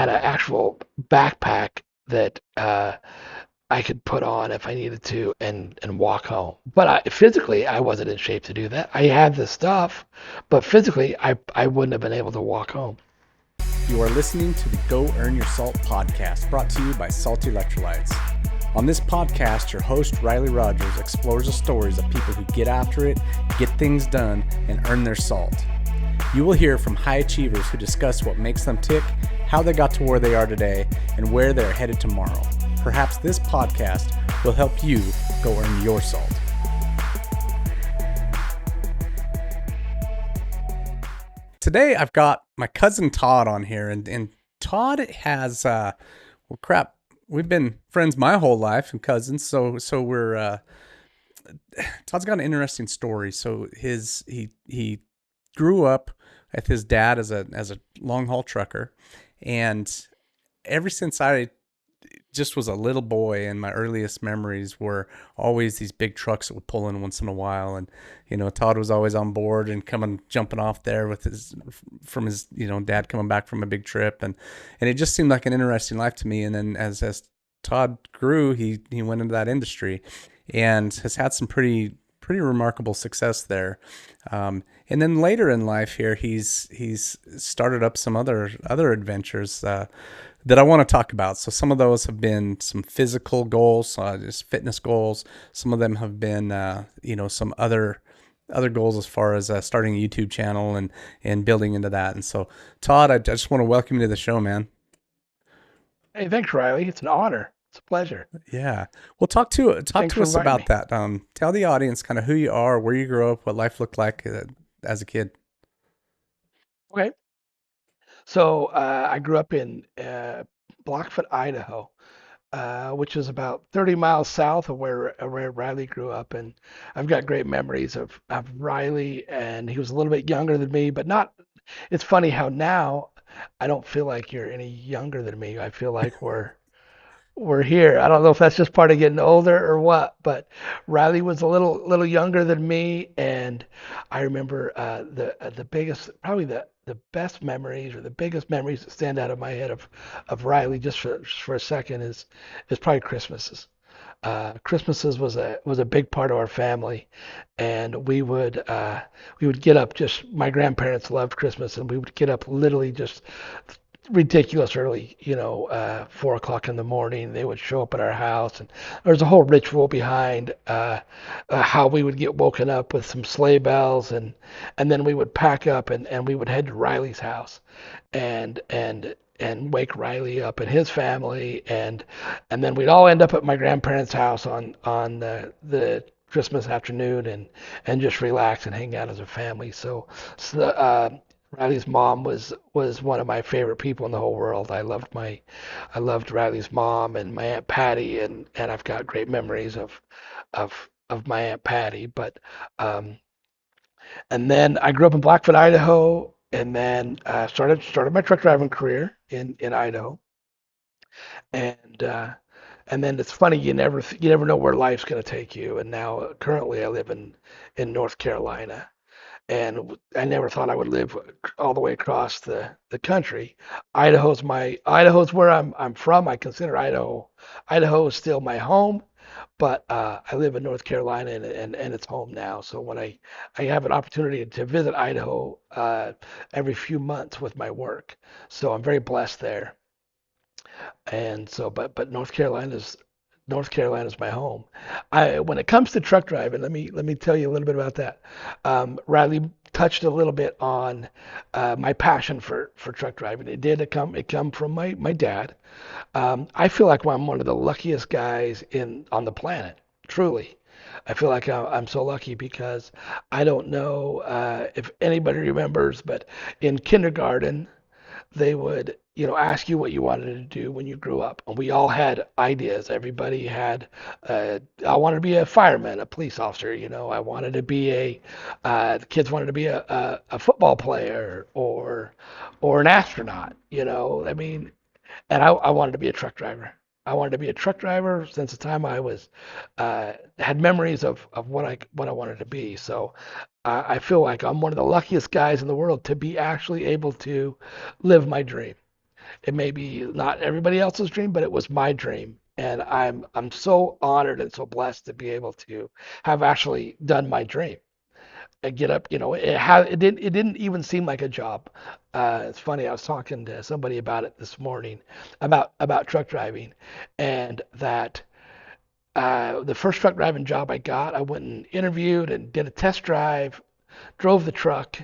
had an actual backpack that I could put on if I needed to and walk home. But physically, I wasn't in shape to do that. I had the stuff, but physically, I wouldn't have been able to walk home. You are listening to the Go Earn Your Salt podcast, brought to you by Salty Electrolytes. On this podcast, your host, Riley Rogers, explores the stories of people who get after it, get things done, and earn their salt. You will hear from high achievers who discuss what makes them tick, how they got to where they are today, and where they're headed tomorrow. Perhaps this podcast will help you go earn your salt. Today, I've got my cousin Todd on here, and Todd has, we've been friends my whole life and cousins, so we're, Todd's got an interesting story. So he grew up with his dad as a long haul trucker, and ever since I just was a little boy, and my earliest memories were always these big trucks that would pull in once in a while, and Todd was always on board and jumping off there with his dad coming back from a big trip, and it just seemed like an interesting life to me. And then as Todd grew, he went into that industry and has had some pretty remarkable success there. And then later in life here, he's started up some other adventures that I want to talk about. So some of those have been some physical goals, just fitness goals. Some of them have been, some other goals as far as starting a YouTube channel and building into that. And so, Todd, I just want to welcome you to the show, man. Hey, thanks, Riley. It's an honor. It's a pleasure. Yeah. Well, talk to us about me. that. Tell the audience kind of who you are, where you grew up, what life looked like as a kid. Okay. So I grew up in Blackfoot, Idaho, which is about 30 miles south of where Riley grew up. And I've got great memories of Riley, and he was a little bit younger than me, but not. It's funny how now I don't feel like you're any younger than me. I feel like we're here. I don't know if that's just part of getting older or what, but Riley was a little younger than me, and I remember the biggest, probably the best memories or the biggest memories that stand out of my head of Riley just for a second is probably Christmases. Christmases was a big part of our family, and we would get up. Just my grandparents loved Christmas, and we would get up literally just ridiculous early, 4 o'clock in the morning. They would show up at our house, and there's a whole ritual behind how we would get woken up with some sleigh bells, and then we would pack up and we would head to Riley's house, and wake Riley up and his family, and then we'd all end up at my grandparents' house on the Christmas afternoon and just relax and hang out as a family. So Riley's mom was one of my favorite people in the whole world. I loved Riley's mom and my Aunt Patty, and I've got great memories of my Aunt Patty. But and then I grew up in Blackfoot, Idaho, and then started my truck driving career in Idaho. And and then it's funny, you never know where life's going to take you. And now currently I live in North Carolina, and I never thought I would live all the way across the country. Idaho's where I'm from. I consider Idaho is still my home, but I live in North Carolina, and it's home now. So when I have an opportunity to visit Idaho every few months with my work, so I'm very blessed there. And so, but North Carolina's my home. When it comes to truck driving, let me tell you a little bit about that. Riley touched a little bit on my passion for truck driving. It come from my dad. I feel like I'm one of the luckiest guys on the planet. Truly, I feel like I'm so lucky because I don't know if anybody remembers, but in kindergarten they would, ask you what you wanted to do when you grew up. And we all had ideas. Everybody had, I wanted to be a fireman, a police officer, I wanted to be the kids wanted to be a football player or an astronaut, I mean, and I wanted to be a truck driver. I wanted to be a truck driver since the time I was had memories of what I wanted to be. So I feel like I'm one of the luckiest guys in the world to be actually able to live my dream. It may be not everybody else's dream, but it was my dream. And I'm so honored and so blessed to be able to have actually done my dream and get up. It didn't even seem like a job. It's funny. I was talking to somebody about it this morning about truck driving, and that the first truck driving job I got, I went and interviewed and did a test drive, drove the truck,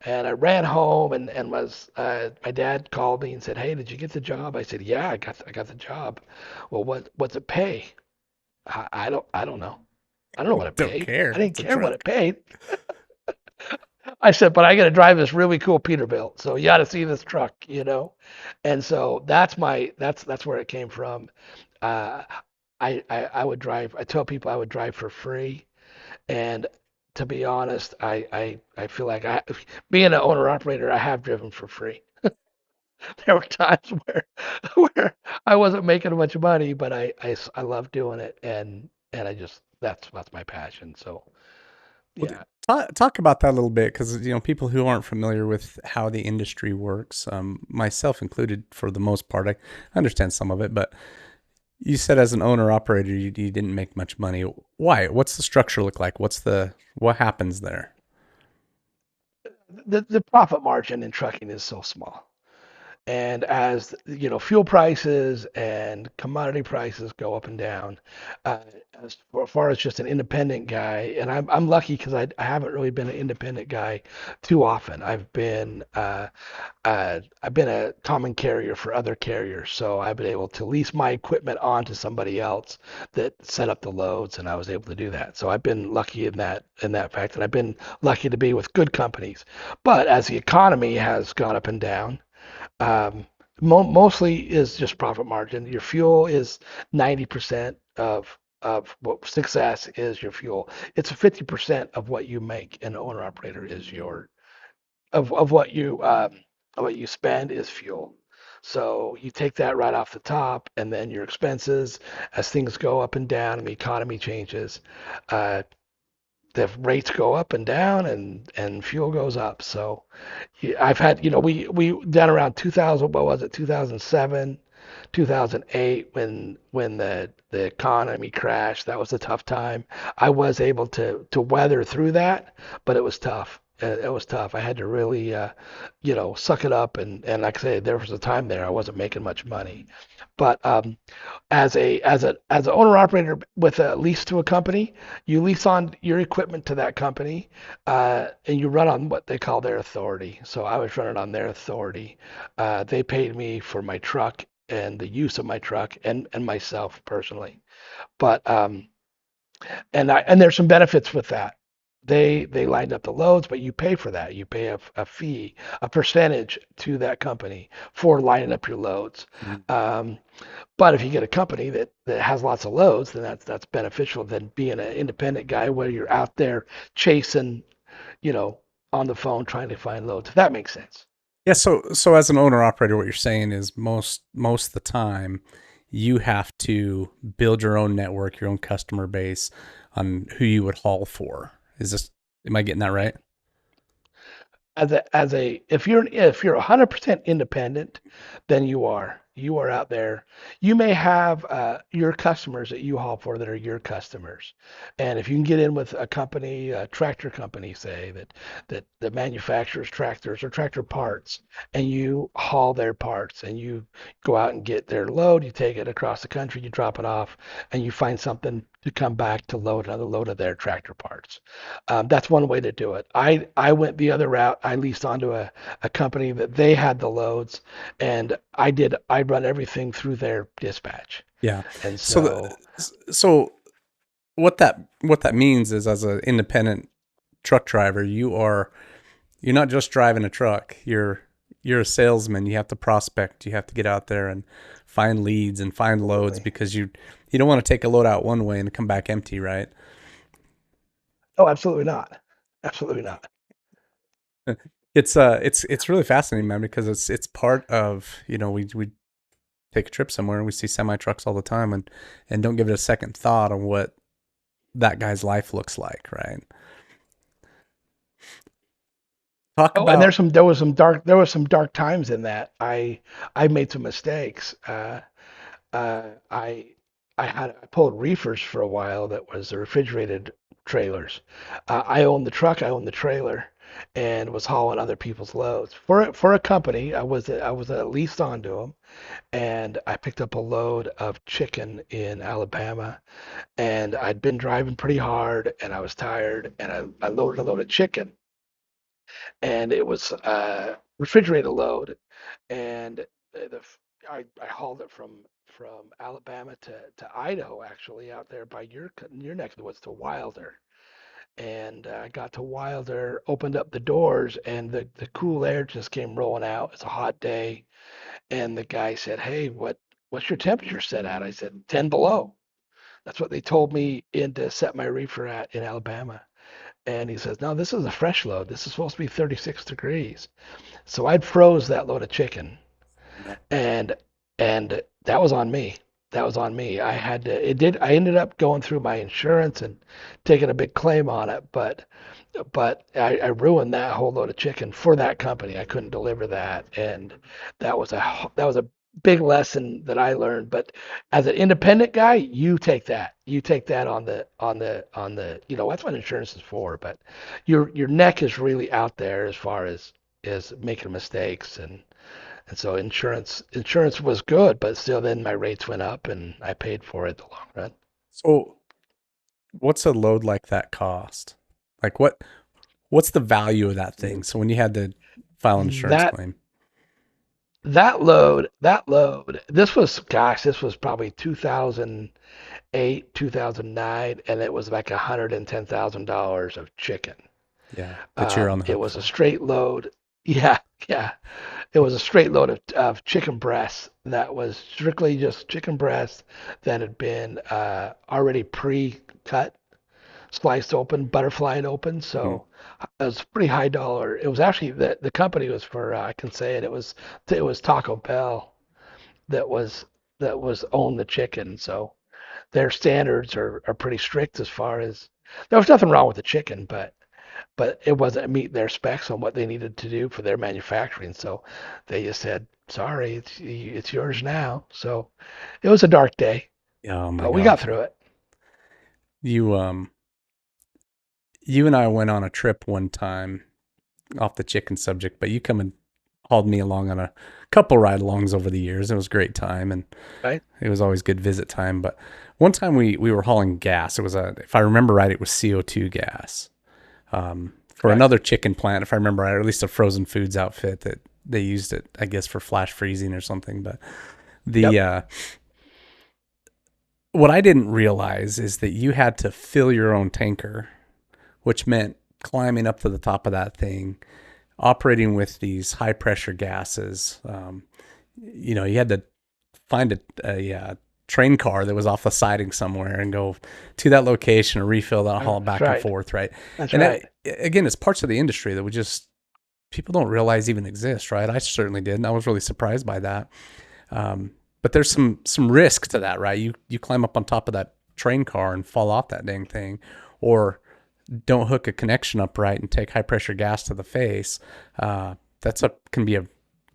and I ran home and was my dad called me and said, "Hey, did you get the job?" I said, "Yeah, I got the job." Well, what's it pay? I don't know. I don't know what it Don't paid. I care. didn't It's a care what truck. it paid. I said, but I got to drive this really cool Peterbilt, so you got to see this truck. And so that's where it came from. Uh, I would drive. I tell people I would drive for free, and to be honest, I feel like being an owner operator, I have driven for free. There were times where I wasn't making much money, but I love doing it, and I just that's my passion. So Well, yeah. talk about that a little bit, because people who aren't familiar with how the industry works, myself included, for the most part, I understand some of it, but you said as an owner operator, you didn't make much money. Why? What's the structure look like? What happens there? The profit margin in trucking is so small. And as fuel prices and commodity prices go up and down, uh, as far as just an independent guy, and I'm lucky because I haven't really been an independent guy too often. I've been a common carrier for other carriers, so I've been able to lease my equipment on to somebody else that set up the loads, and I was able to do that. So I've been lucky in that fact, and I've been lucky to be with good companies. But as the economy has gone up and down, um, mostly is just profit margin. Your fuel is 90% of what success is your fuel. It's 50% of what you make. An owner operator is your of what you spend is fuel. So you take that right off the top, and then your expenses, as things go up and down and the economy changes, uh, the rates go up and down, and fuel goes up. So I've had, we done around 2000, what was it, 2007, 2008, when the economy crashed. That was a tough time. I was able to weather through that, but it was tough. It was tough. I had to really, suck it up, and like I say, there was a time there I wasn't making much money, but as an owner operator with a lease to a company, you lease on your equipment to that company, and you run on what they call their authority. So I was running on their authority. They paid me for my truck and the use of my truck and myself personally. But and there's some benefits with that. They lined up the loads, but you pay for that. You pay a fee, a percentage to that company for lining up your loads. Mm. Um, but if you get a company that has lots of loads, then that's beneficial than being an independent guy where you're out there chasing, you know, on the phone trying to find loads. If that makes sense. Yeah, so as an owner operator, what you're saying is most of the time you have to build your own network, your own customer base on who you would haul for. Am I getting that right? As a if you're 100% independent, then you are out there. You may have your customers that you haul for that are your customers, and if you can get in with a company, a tractor company, say that manufactures tractors or tractor parts, and you haul their parts, and you go out and get their load, you take it across the country, you drop it off, and you find something to come back to load another load of their tractor parts. That's one way to do it. I went the other route. I leased onto a company that they had the loads, and I run everything through their dispatch. Yeah. And So so, so what that means is, as an independent truck driver, you're not just driving a truck. You're a salesman. You have to prospect. You have to get out there and find leads and find loads, absolutely. because you don't want to take a load out one way and come back empty, right? Oh, absolutely not. Absolutely not. It's really fascinating, man, because it's part of, we take a trip somewhere and we see semi trucks all the time, and don't give it a second thought on what that guy's life looks like, right? Talk Oh, and about there was some dark times in that. I made some mistakes. Uh, I I pulled reefers for a while that was the refrigerated trailers. I owned the truck, I owned the trailer, and was hauling other people's loads for a company. I was leased onto them, and I picked up a load of chicken in Alabama, and I'd been driving pretty hard, and I was tired, and I loaded a load of chicken, and it was refrigerated load, and I hauled it from Alabama to Idaho, actually, out there by your neck of the woods to Wilder. And I got to Wilder, opened up the doors, and the cool air just came rolling out. It's a hot day, and the guy said, "Hey, what's your temperature set at?" I said, "10 below." That's what they told me in to set my reefer at in Alabama. And he says, "No, this is a fresh load. This is supposed to be 36 degrees." So I'd froze that load of chicken, and that was on me. That was on me. I had to. It did. I ended up going through my insurance and taking a big claim on it, but I ruined that whole load of chicken for that company. I couldn't deliver that, and that was a big lesson that I learned. But as an independent guy, you take that. You take that on the. That's what insurance is for. But your neck is really out there as far as making mistakes, and so insurance was good, but still then my rates went up and I paid for it the long run. so what's a load like that cost? Like what's the value of that thing? So when you had to file an insurance That claim. this was probably 2008, 2009, and it was like $110,000 of chicken. Yeah, that you're on the It hook was a for. straight load. Yeah, yeah. It was a straight load of chicken breasts that was strictly just chicken breasts that had been already pre-cut, sliced open, butterflied open. Mhm. So it was pretty high dollar. It was actually the company was for I can say it. It was Taco Bell that was owned the chicken. So their standards are pretty strict as far as there was nothing wrong with the chicken, but it wasn't meet their specs on what they needed to do for their manufacturing. So they just said, "Sorry, it's yours now." So it was a dark day, Yeah, oh my but we got gosh. through it. You you and I went on a trip one time off the chicken subject, but you come and hauled me along on a couple ride-alongs over the years. It was a great time, and Right? it was always good visit time. But one time we were hauling gas. It was if I remember right, it was CO2 gas for Correct. another chicken plant, if I remember right, or at least a frozen foods outfit that they used it, I guess, for flash freezing or something. But the Yep. what I didn't realize is that you had to fill your own tanker, which meant climbing up to the top of that thing, operating with these high pressure gases. You had to find a train car that was off the siding somewhere and go to that location and refill that, haul it That's back and right. forth, right? That's And that, right. again, it's parts of the industry that we just people don't realize even exist, right? I certainly did, and I was really surprised by that. But there's some risk to that, right? You climb up on top of that train car and fall off that dang thing, or don't hook a connection up right and take high pressure gas to the face. That's a can be a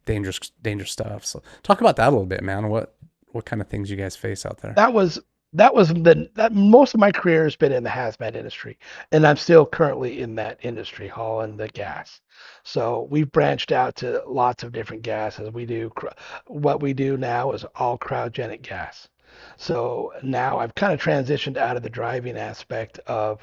dangerous stuff. So talk about that a little bit, man. What kind of things you guys face out there? That was that was the that most of my career has been in the hazmat industry, and I'm still currently in that industry hauling the gas. So we've branched out to lots of different gases. What we do now is all cryogenic gas. So now I've kind of transitioned out of the driving aspect of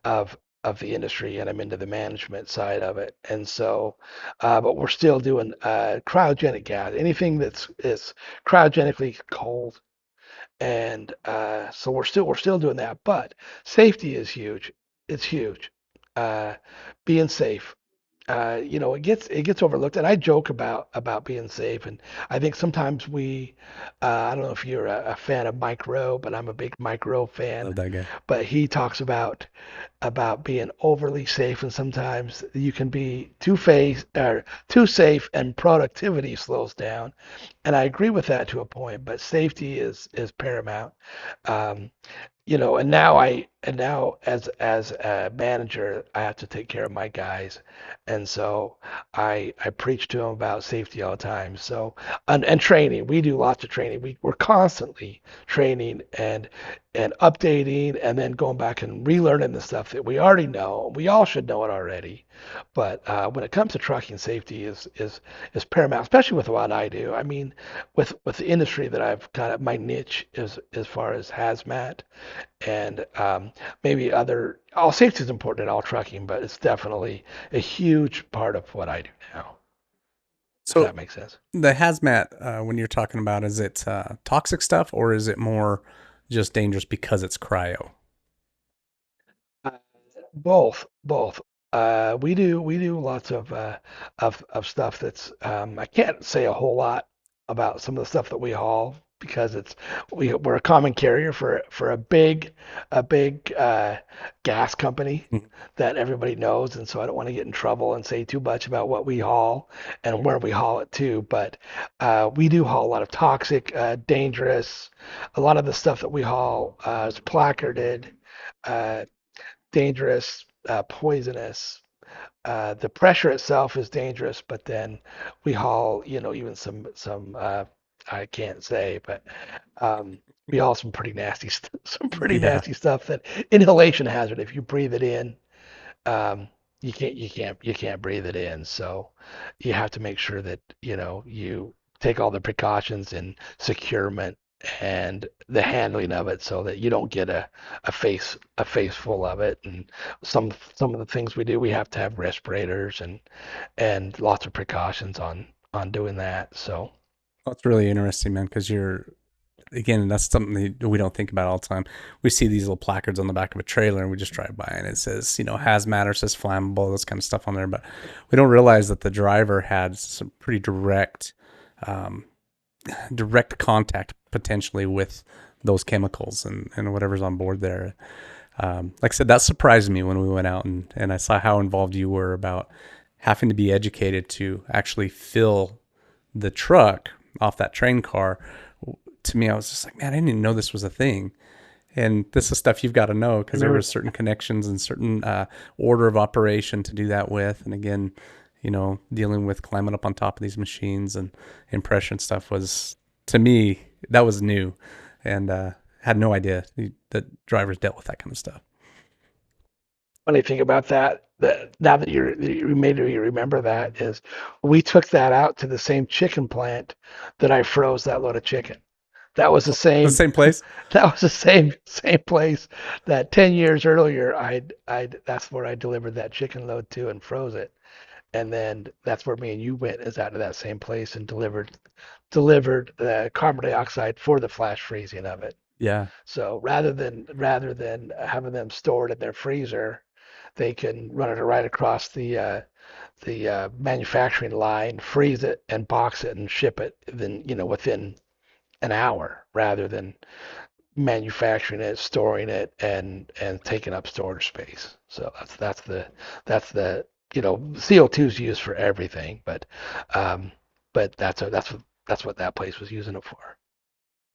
the industry, and I'm into the management side of it. And so, but we're still doing cryogenic gas, anything that's is cryogenically cold, and so we're still doing that. But safety is huge. It's huge. Uh, Being safe. It gets overlooked, and I joke about being safe, and I think sometimes I don't know if you're a fan of Mike Rowe, but I'm a big Mike Rowe fan. Love that guy. But he talks about being overly safe, and sometimes you can be too safe, and productivity slows down. And I agree with that to a point, but safety is paramount. Um, and now as a manager, I have to take care of my guys, and so I preach to them about safety all the time. So and training, we do lots of training. We're constantly training and updating, and then going back and relearning the stuff that we already know. We all should know it already, but when it comes to trucking, safety is paramount, especially with what I do. I mean, with the industry that I've kind of my niche is as far as hazmat and maybe all safety is important in all trucking, but it's definitely a huge part of what I do now, if So that makes sense. the hazmat, when you're talking about, is it toxic stuff or is it more just dangerous because it's cryo? Uh, both. We do lots of stuff that's I can't say a whole lot about some of the stuff that we haul because we're a common carrier for a big gas company Mhm. that everybody knows, and so I don't want to get in trouble and say too much about what we haul and where we haul it to. But we do haul a lot of toxic, dangerous. A lot of the stuff that we haul is placarded. Uh, Dangerous, poisonous. The pressure itself is dangerous, but then we haul, even some I can't say, but we haul some pretty nasty, some pretty Yeah, nasty stuff that inhalation hazard. If you breathe it in, um, you can't breathe it in. So you have to make sure that you take all the precautions in securement and the handling of it so that you don't get a face full of it. And some of the things we do, we have to have respirators and lots of precautions on doing that. So that's really interesting, man, because you're, again, that's something that we don't think about all the time. We see these little placards on the back of a trailer and we just drive by and it says, hazmat or says flammable, this kind of stuff on there. But we don't realize that the driver had some pretty um, direct contact potentially with those chemicals and whatever's on board there. Like I said, that surprised me when we went out and I saw how involved you were about having to be educated to actually fill the truck off that train car. To me, I was just like, man, I didn't even know this was a thing. And this is stuff you've got to know I because there remember was certain connections and certain order of operation to do that with. And again, dealing with climbing up on top of these machines and impression stuff was, to me, that was new, and had no idea that drivers dealt with that kind of stuff. funny thing about that now that you made me remember that is we took that out to the same chicken plant that I froze that load of chicken. That was the The same same place. that was the same place that 10 years earlier I'd that's where I delivered that chicken load to and froze it. And then that's where me and you went is out to that same place and delivered the carbon dioxide for the flash freezing of it. Yeah. So rather than having them stored in their freezer, they can run it right across the manufacturing line, freeze it and box it and ship it then within an hour rather than manufacturing it, storing it, and taking up storage space. So that's the CO2 is used for everything, but that's what that place was using it for.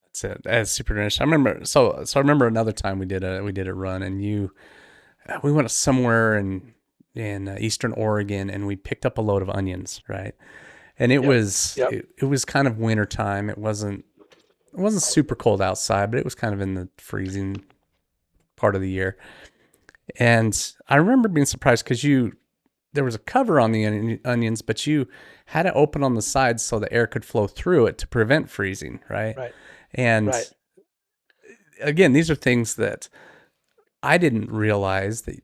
That's it. That's super interesting. I remember. So I remember another time we did a run, and we went somewhere in Eastern Oregon, and we picked up a load of onions, right? And it Yep. was Yep. it, it was kind of winter time. It wasn't super cold outside, but it was kind of in the freezing part of the year. And I remember being surprised because there was a cover on the onions, but you had it open on the sides so the air could flow through it to prevent freezing, right? Right. And Right. again, these are things that I didn't realize that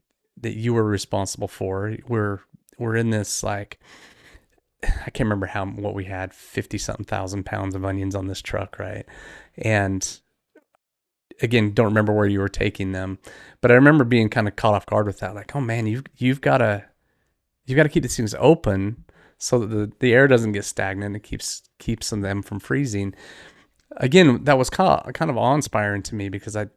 you were responsible for. We're in this, like, I can't remember what we had, 50 something thousand pounds of onions on this truck, right? And again, don't remember where you were taking them, but I remember being kind of caught off guard with that. Like, oh man, you've got to keep these things open so that the air doesn't get stagnant. It keeps them from freezing. Again, that was kind of awe-inspiring to me because I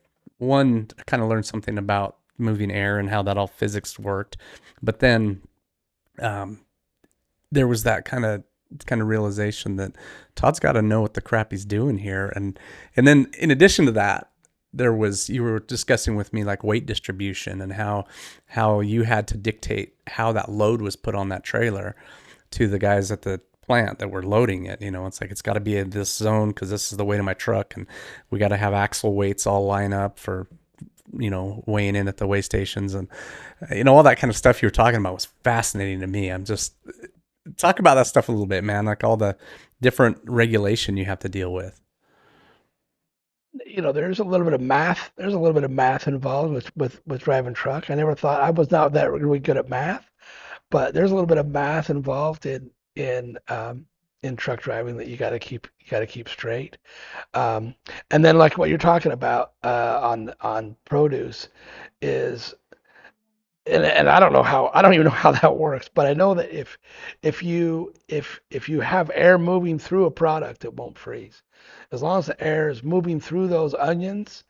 kind of learned something about moving air and how that all physics worked, but then um, there was that kind of realization that Todd's got to know what the crap he's doing here, and then in addition to that, there was, you were discussing with me like weight distribution and how you had to dictate how that load was put on that trailer to the guys at the plant that were loading it. You know, it's like it's got to be in this zone because this is the weight of my truck, and we got to have axle weights all line up for, you know, weighing in at the weigh stations, and you know, all that kind of stuff you were talking about was fascinating to me. I'm just talk about that stuff a little bit, man. Like all the different regulation you have to deal with. You know, there's a little bit of math. There's a little bit of math involved with driving truck. I never thought I was not that really good at math, but there's a little bit of math involved in truck driving that you got to keep straight. Um, and then like what you're talking about on produce is and I don't even know how that works, but I know that if you have air moving through a product, it won't freeze. As long as the air is moving through those onions,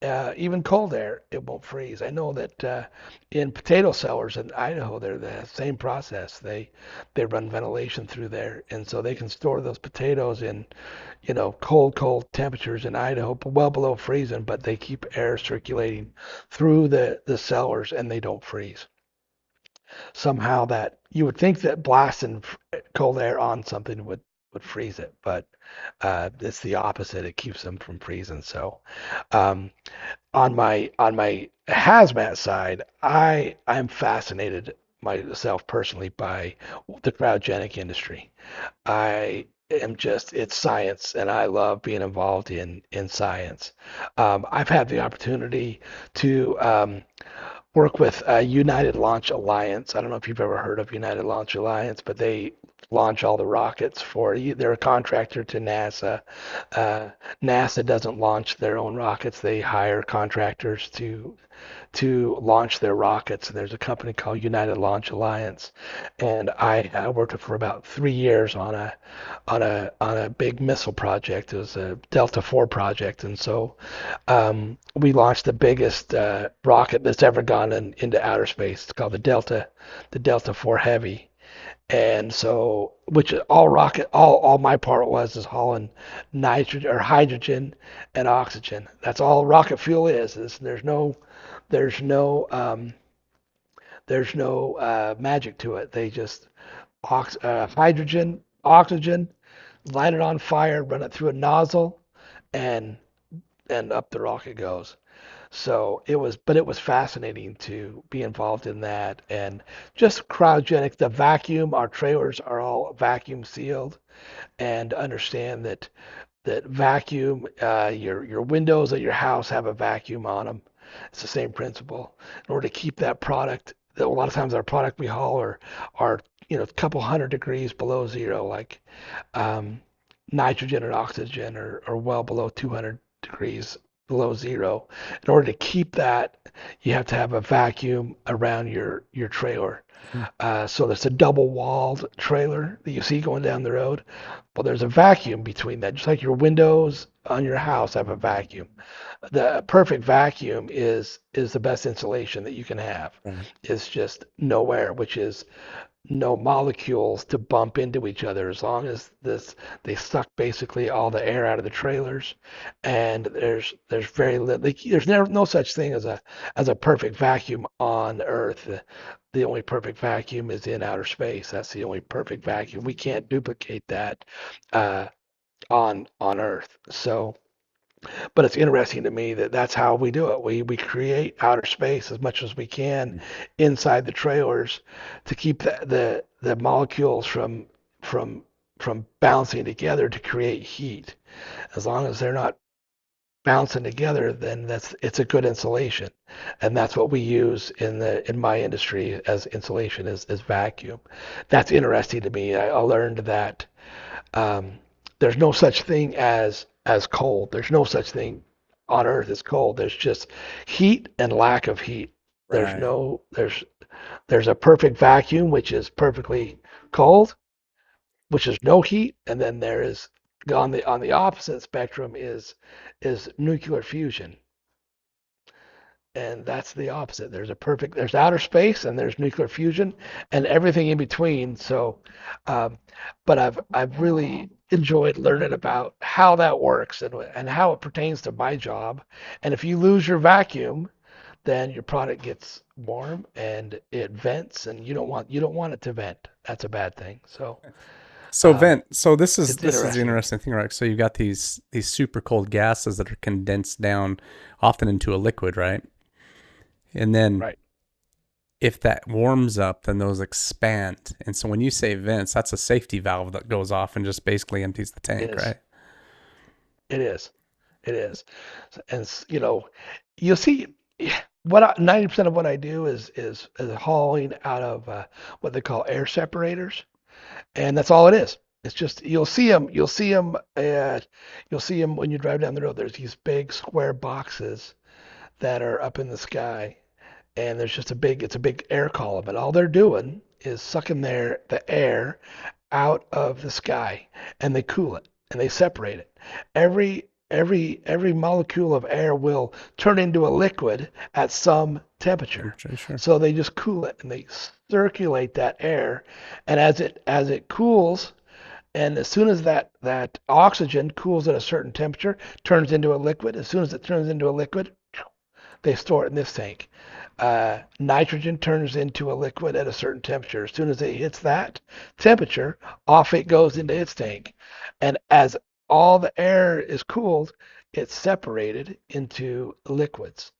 even cold air, it won't freeze. I know that in potato cellars in Idaho, they're the same process. They run ventilation through there, and so they can store those potatoes in, you know, cold temperatures in Idaho, well below freezing, but they keep air circulating through the cellars and they don't freeze. Somehow that you would think that blasting cold air on something would freeze it, but it's the opposite. It keeps them from freezing. So um, on my hazmat side, I'm fascinated myself personally by the cryogenic industry. I am just it's science, and I love being involved in science. I've had the opportunity to work with United Launch Alliance. I don't know if you've ever heard of United Launch Alliance, but they launch all the rockets for they're a contractor to NASA. Uh, NASA doesn't launch their own rockets; they hire contractors to launch their rockets. And there's a company called United Launch Alliance, and I worked for about 3 years on a big missile project. It was a Delta IV project, and so we launched the biggest rocket that's ever gone into outer space. It's called the Delta IV Heavy. And so, which all my part was is hauling nitrogen or hydrogen and oxygen. That's all rocket fuel is there's no, um, there's no magic to it. They just hydrogen, oxygen, light it on fire, run it through a nozzle, and up the rocket goes. So but it was fascinating to be involved in that and just cryogenic. The vacuum, our trailers are all vacuum sealed, and understand that vacuum, your windows at your house have a vacuum on them. It's the same principle. In order to keep that product, a lot of times our product we haul are you know a couple hundred degrees below zero, like um, nitrogen and oxygen are well below 200 degrees below zero. In order to keep that, you have to have a vacuum around your trailer. So there's a double walled trailer that you see going down the road. Well, there's a vacuum between that, just like your windows on your house have a vacuum. The perfect vacuum is the best insulation that you can have. Right. It's just no air, which is no molecules to bump into each other. As long as this they suck basically all the air out of the trailers, and there's very little. There's never no such thing as a perfect vacuum on Earth. The only perfect vacuum is in outer space. That's the only perfect vacuum. We can't duplicate that uh, on Earth. So but it's interesting to me that that's how we do it. We create outer space as much as we can inside the trailers to keep the molecules from from bouncing together to create heat. As long as they're not bouncing together, then it's a good insulation, and that's what we use in my industry as insulation is vacuum. That's interesting to me. I learned that um, there's no such thing as cold. There's no such thing on Earth as cold. There's just heat and lack of heat. There's Right. no there's a perfect vacuum which is perfectly cold, which is no heat, and then there is on the opposite spectrum is nuclear fusion, and that's the opposite. There's outer space and there's nuclear fusion and everything in between. So, um, but I've really enjoyed learning about how that works and how it pertains to my job. And if you lose your vacuum, then your product gets warm and it vents, and you don't want it to vent. That's a bad thing. So, So um, vent. So it's this is the interesting. interesting thing, right? So you've got these super cold gases that are condensed down often into a liquid, right? And then Right. if that warms up, then those expand. And so when you say vents, that's a safety valve that goes off and just basically empties the It tank, is. right? It is. It is. And you know, you'll see what 90% of what I do is hauling out of what they call air separators, and that's all it is. It's just you'll see them. You'll see them when you drive down the road. There's these big square boxes that are up in the sky, and there's just it's a big air column, and all they're doing is sucking the air out of the sky, and they cool it and they separate it. Every molecule of air will turn into a liquid at some temperature. Temperature, sure. So they just cool it and they circulate that air, and as it cools, and as soon as that oxygen cools at a certain temperature, turns into a liquid. As soon as it turns into a liquid, they store it in this tank. Nitrogen turns into a liquid at a certain temperature. As soon as it hits that temperature, off it goes into its tank. And as all the air is cooled, it's separated into liquids,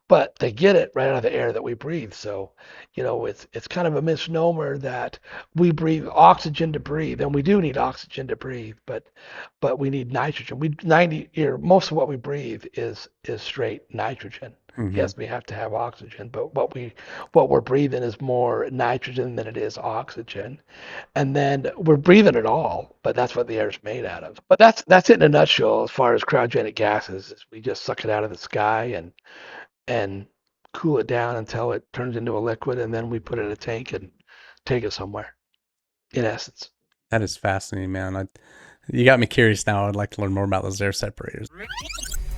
but they get it right out of the air that we breathe. So, it's kind of a misnomer that we breathe oxygen to breathe, and we do need oxygen to breathe, but we need nitrogen. We 90 here, most of what we breathe is straight nitrogen. Mm-hmm. Yes, we have to have oxygen, but what we're breathing is more nitrogen than it is oxygen. And then we're breathing it all, but that's what the air is made out of. But that's it in a nutshell as far as cryogenic gases. Is we just suck it out of the sky and cool it down until it turns into a liquid, and then we put it in a tank and take it somewhere. In essence, That is fascinating, man. You got me curious now. I'd like to learn more about those air separators.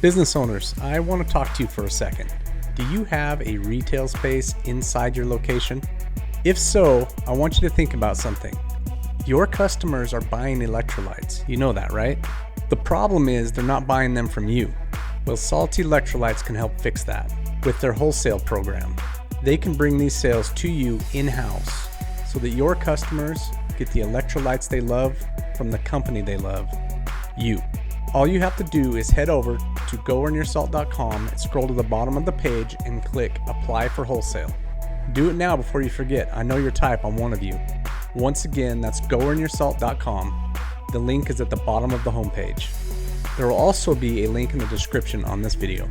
Business owners, I want to talk to you for a second. Do you have a retail space inside your location? If so, I want you to think about something. Your customers are buying electrolytes. You know that, right? The problem is they're not buying them from you. Well, Salty Electrolytes can help fix that with their wholesale program. They can bring these sales to you in-house so that your customers get the electrolytes they love from the company they love, you. All you have to do is head over to goearnyourSalt.com and scroll to the bottom of the page and click Apply for Wholesale. Do it now before you forget. I know your type, I'm one of you. Once again, that's goearnyourSalt.com. The link is at the bottom of the homepage. There will also be a link in the description on this video.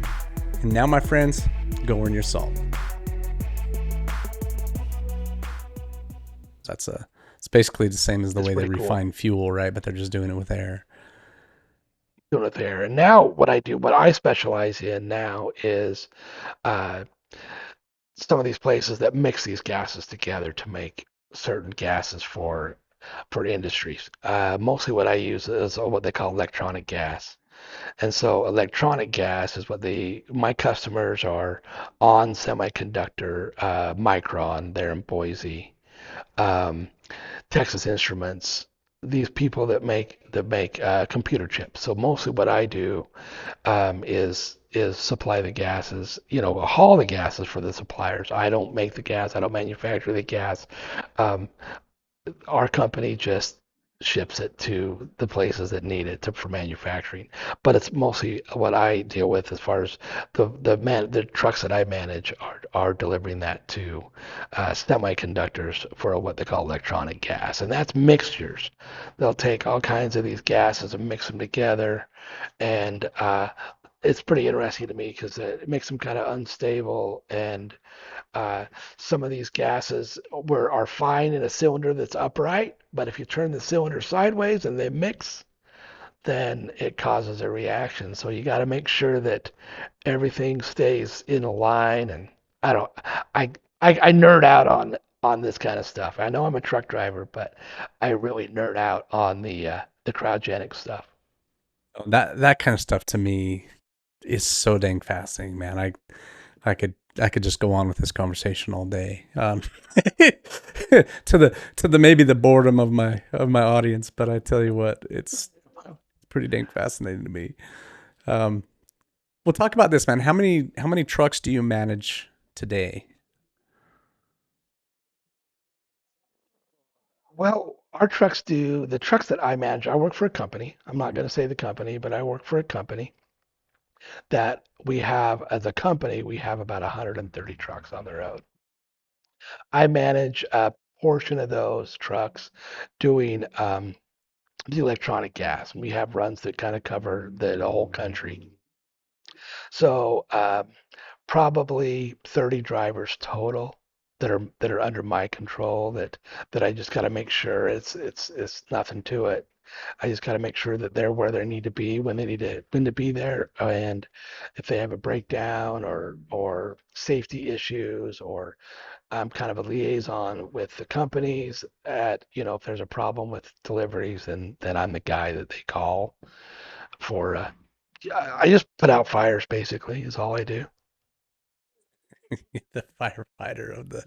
And now, my friends, go earn your salt. It's basically the same as the it's way they pretty cool refine fuel, right? But they're just doing it with air. doing it there. And now what I specialize in now is uh, some of these places that mix these gases together to make certain gases for industries. Mostly what I use is what they call electronic gas. And so electronic gas is my customers are on Semiconductor, Micron, they're in Boise, um, Texas Instruments, these people that make computer chips. So mostly what I do is supply the gases, haul the gases for the suppliers. I don't make the gas, I don't manufacture the gas. Um, our company just ships it to the places that need it for manufacturing. But it's mostly what I deal with as far as the trucks that I manage are delivering that to semiconductors for what they call electronic gas, and that's mixtures. They'll take all kinds of these gases and mix them together, and it's pretty interesting to me because it makes them kind of unstable and uh, some of these gases are fine in a cylinder that's upright, but if you turn the cylinder sideways and they mix, then it causes a reaction. So you got to make sure that everything stays in a line. And I don't, I nerd out on this kind of stuff. I know I'm a truck driver, but I really nerd out on the cryogenic stuff. That kind of stuff to me is so dang fascinating, man. I could just go on with this conversation all day. To the maybe the boredom of my audience, but I tell you what, it's pretty dang fascinating to me. Um, we'll talk about this, man. How many trucks do you manage today? Well, our trucks do the trucks that I manage. I work for a company. I'm not going to say the company, but I work for a company that we have as a company, we have about 130 trucks on the road. I manage a portion of those trucks doing the electronic gas. We have runs that kind of cover the whole country. So probably 30 drivers total that are under my control that I just got to make sure it's nothing to it. I just got to make sure that they're where they need to be when to be there, and if they have a breakdown or safety issues, or I'm kind of a liaison with the companies at, if there's a problem with deliveries, then I'm the guy that they call for. I just put out fires basically is all I do. The firefighter of the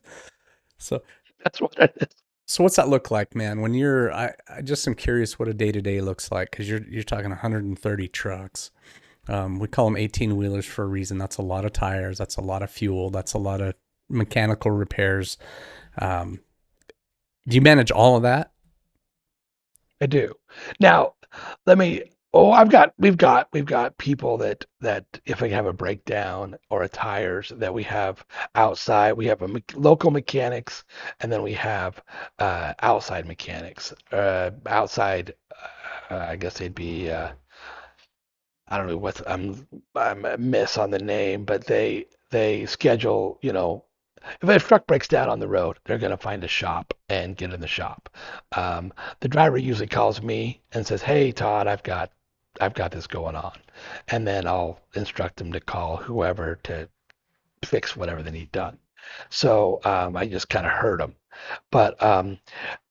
so That's what it is. so what's that look like, man? When you're I just am curious what a day to day looks like because you're talking 130 trucks. We call them 18 wheelers for a reason. That's a lot of tires. That's a lot of fuel. That's a lot of mechanical repairs. Um, do you manage all of that? I do. Now, let me. We've got people that if we have a breakdown or a tires that we have outside, we have local mechanics, and then we have outside mechanics. Outside, I guess they'd be. I don't know what I'm a miss on the name, but they schedule. If a truck breaks down on the road, they're going to find a shop and get in the shop. The driver usually calls me and says, "Hey, Todd, I've got this going on," and then I'll instruct them to call whoever to fix whatever they need done. So I just kind of herd them. But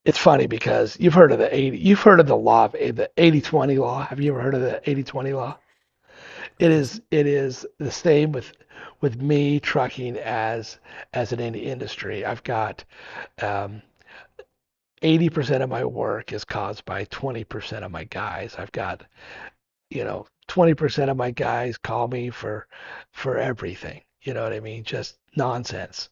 it's funny because you've heard of the law of the 80/20 law. Have you ever heard of the 80/20 law? It is the same with me trucking as an industry. I've got um, 80% of my work is caused by 20% of my guys. I've got 20% of my guys call me for everything. You know what I mean? Just nonsense,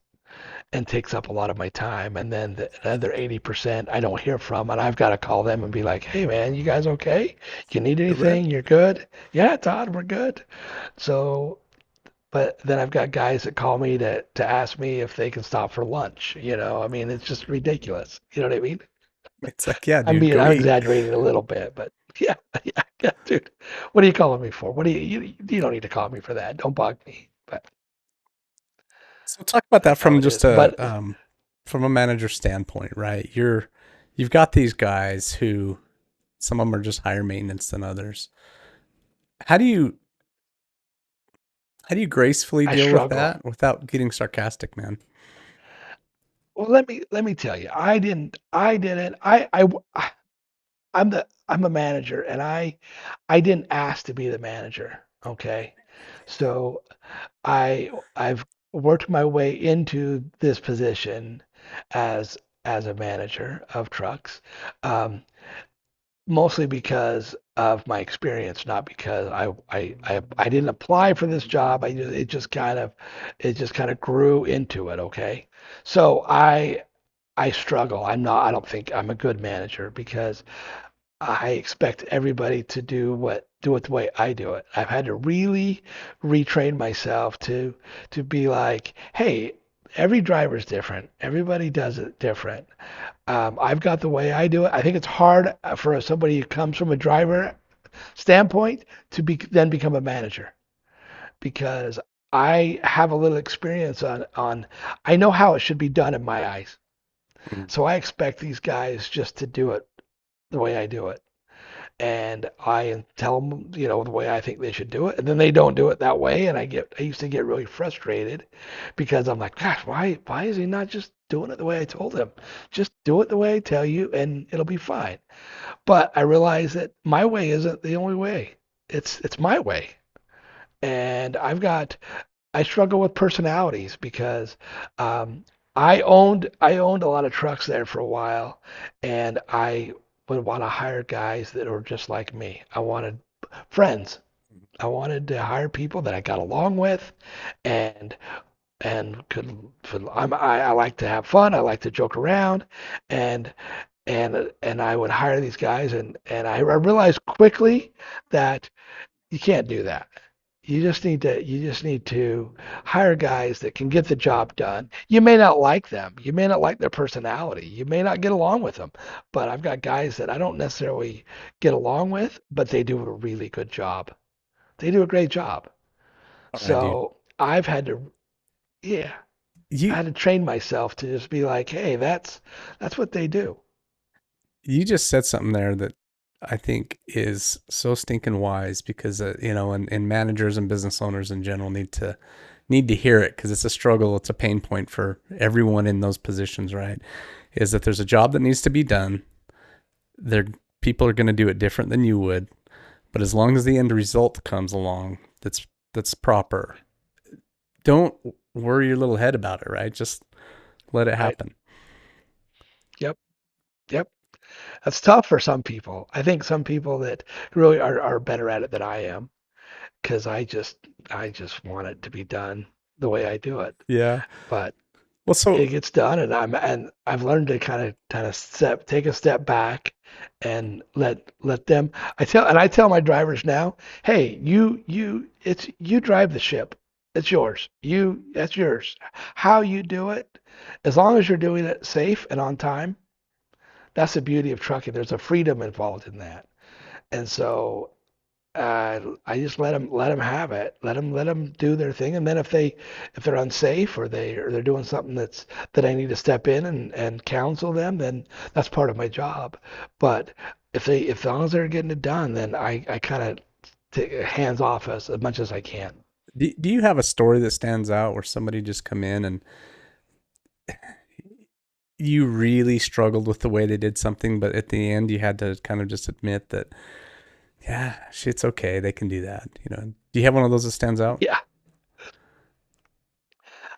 and takes up a lot of my time. And then the other 80% I don't hear from, and I've got to call them and be like, "Hey man, you guys okay? You need Correct. anything? You're good? Yeah, Todd, we're good." So but then I've got guys that call me to ask me if they can stop for lunch. I mean, it's just ridiculous. You know what I mean? It's like, yeah, dude, I'm go eat. exaggerating a little bit, but yeah, yeah, dude. What are you calling me for? What do you don't need to call me for that. Don't bug me. But So talk about that that's how from it just is. But from a manager standpoint, right? You've got these guys who some of them are just higher maintenance than others. How do you how do you gracefully I deal with struggle. that without getting sarcastic, man? Well, let me tell you. I didn't I'm a manager, and I didn't ask to be the manager. Okay. So I've worked my way into this position as a manager of trucks, um, mostly because of my experience, not because I didn't apply for this job. It just kind of grew into it. Okay, so I struggle. I don't think I'm a good manager because I expect everybody to do it the way I do it. I've had to really retrain myself to be like, hey, every driver's different. Everybody does it different. I've got the way I do it. I think it's hard for somebody who comes from a driver standpoint to then become a manager because I have a little experience on I know how it should be done in my eyes. Mm. So I expect these guys just to do it the way I do it, and I tell them, the way I think they should do it, and then they don't do it that way, and I used to get really frustrated because I'm like, gosh, why is he not just doing it the way I told him? Just do it the way I tell you, and it'll be fine. But I realize that my way isn't the only way. It's my way, and I've got I struggle with personalities because um, I owned a lot of trucks there for a while, and I would want to hire guys that were just like me. I wanted friends. I wanted to hire people that I got along with, and I like to have fun. I like to joke around, and and I would hire these guys, and I realized quickly that you can't do that. You just need to hire guys that can get the job done. You may not like them. You may not like their personality. You may not get along with them. But I've got guys that I don't necessarily get along with, but they do a really good job. They do a great job. All right, dude. So I've had to, yeah, I You had to train myself to just be like, hey, that's what they do. you just said something there that I think is so stinking wise because and managers and business owners in general need to hear it because it's a struggle, it's a pain point for everyone in those positions, right? Is that there's a job that needs to be done. There People are going to do it different than you would, but as long as the end result comes along that's proper, don't worry your little head about it, right? Just let it Right. happen. Yep. Yep. That's tough for some people. I think some people that really are better at it than I am because I just want it to be done the way I do it. Yeah. But Well, it so gets done, and I've learned to kind of take a step back and let them. I tell my drivers now, hey, you drive the ship. It's yours. That's yours. How you do it, as long as you're doing it safe and on time, that's the beauty of trucking. There's a freedom involved in that. And so I just let them have it. Let them do their thing. And then if they're unsafe or they're doing something that I need to step in and counsel them, then that's part of my job. But if as long as they're getting it done, then I kind of take hands off as much as I can. do you have a story that stands out where somebody just come in and you really struggled with the way they did something, but at the end you had to kind of just admit that, yeah, shit's okay. They can do that. Do you have one of those that stands out? Yeah.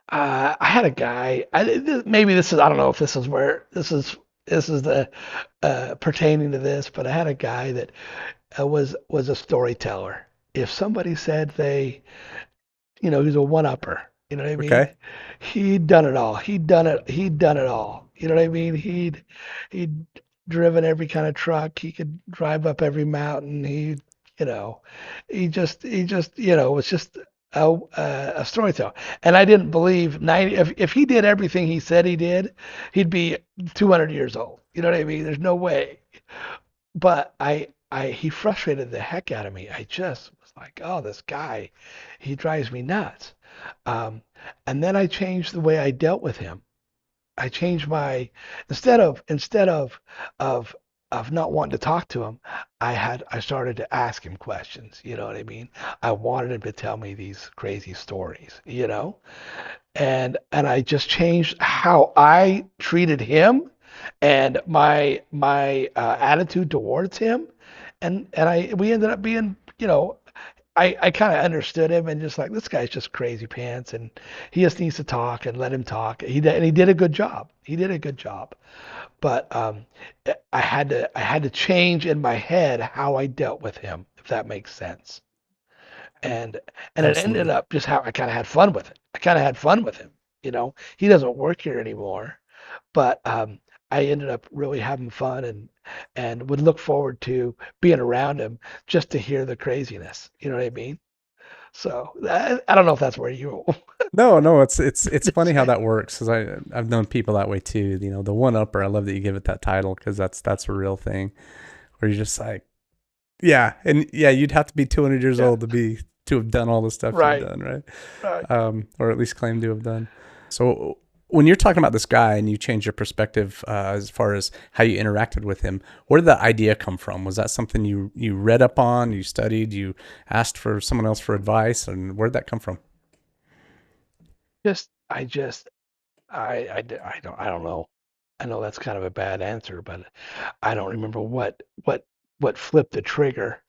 I had a guy. Maybe this is. I don't know if this is where this is the pertaining to this, but I had a guy that was a storyteller. If somebody said he's a one-upper, you know what I mean? Okay. He'd done it all. He'd done it all. You know what I mean? He'd driven every kind of truck. He could drive up every mountain. You know, he just was just a storyteller. And I didn't believe 90 if he did everything he said he did, he'd be 200 years old. You know what I mean? There's no way. But he frustrated the heck out of me. I just was like, oh, this guy, he drives me nuts. Um, and then I changed the way I dealt with him. I changed my instead of of not wanting to talk to him, I started to ask him questions. You know what I mean? I wanted him to tell me these crazy stories. And I just changed how I treated him and my attitude towards him, and I we ended up being, I kind of understood him and just like this guy's just crazy pants and he just needs to talk and let him talk. And he did a good job. He did a good job. But I had to change in my head how I dealt with him, if that makes sense. And and it ended Absolutely. up just how I kind of had fun with it. I kind of had fun with him. He doesn't work here anymore, but I ended up really having fun and would look forward to being around him just to hear the craziness. You know what I mean? So I don't know if that's where you. No, no, it's funny how that works because I've known people that way too. The one upper. I love that you give it that title because that's a real thing where you're just like, yeah, and yeah, you'd have to be 200 years Yeah. old to have done all the stuff you've Right. done, right? Right. Or at least claim to have done. So when you're talking about this guy and you change your perspective as far as how you interacted with him, where did the idea come from? Was that something you read up on, you studied, you asked for someone else for advice, and where did that come from? I don't know. I know that's kind of a bad answer, but I don't remember what flipped the trigger.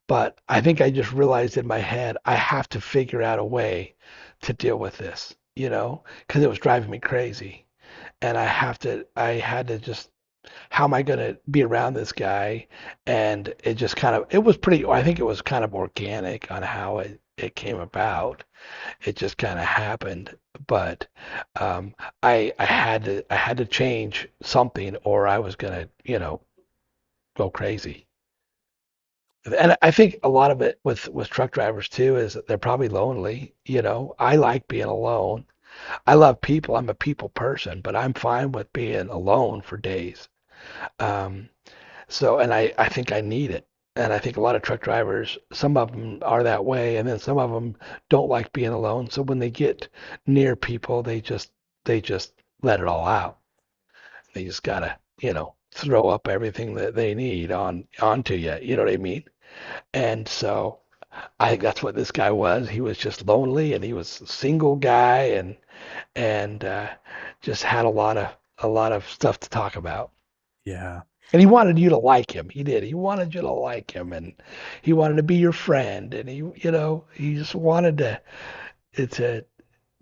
But I think I just realized in my head I have to figure out a way to deal with this, because it was driving me crazy. And I had to just, how am I going to be around this guy? And it just kind of, it was pretty, I think it was kind of organic on how it came about. It just kind of happened. But um, I had to change something or I was going to, go crazy. And I think a lot of it with truck drivers too is that they're probably lonely. I like being alone. I love people. I'm a people person, but I'm fine with being alone for days. Um, and I think I need it. And I think a lot of truck drivers, some of them are that way, and then some of them don't like being alone. So when they get near people, they just let it all out. They just gotta, throw up everything that they need onto you. You know what I mean? And so I think that's what this guy was. He was just lonely, and he was a single guy, and just had a lot of stuff to talk about. Yeah. And he wanted you to like him. He did. He wanted you to like him, and he wanted to be your friend, and he just wanted to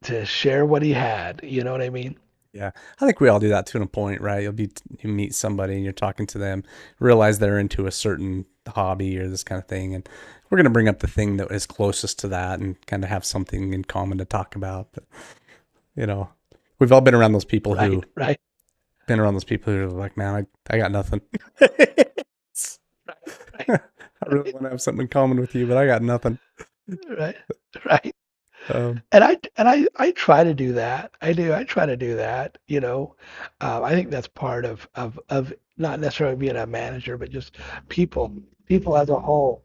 to share what he had. You know what I mean? Yeah, I think we all do that to a point, right? You meet somebody and you're talking to them, realize they're into a certain hobby or this kind of thing, and we're gonna bring up the thing that is closest to that and kind of have something in common to talk about. But you know, we've all Right, right, been around those people who are like, man, I got nothing. right, right, I really want to have something in common with you, but I got nothing. right, right. Um, And I try to do that. I do. I try to do that. I think that's part of not necessarily being a manager, but just people as a whole.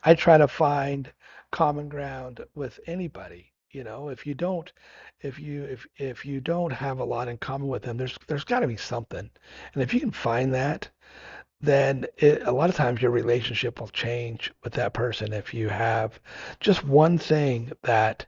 I try to find common ground with anybody. If you don't, if you don't have a lot in common with them, there's got to be something. And if you can find that, then a lot of times your relationship will change with that person if you have just one thing that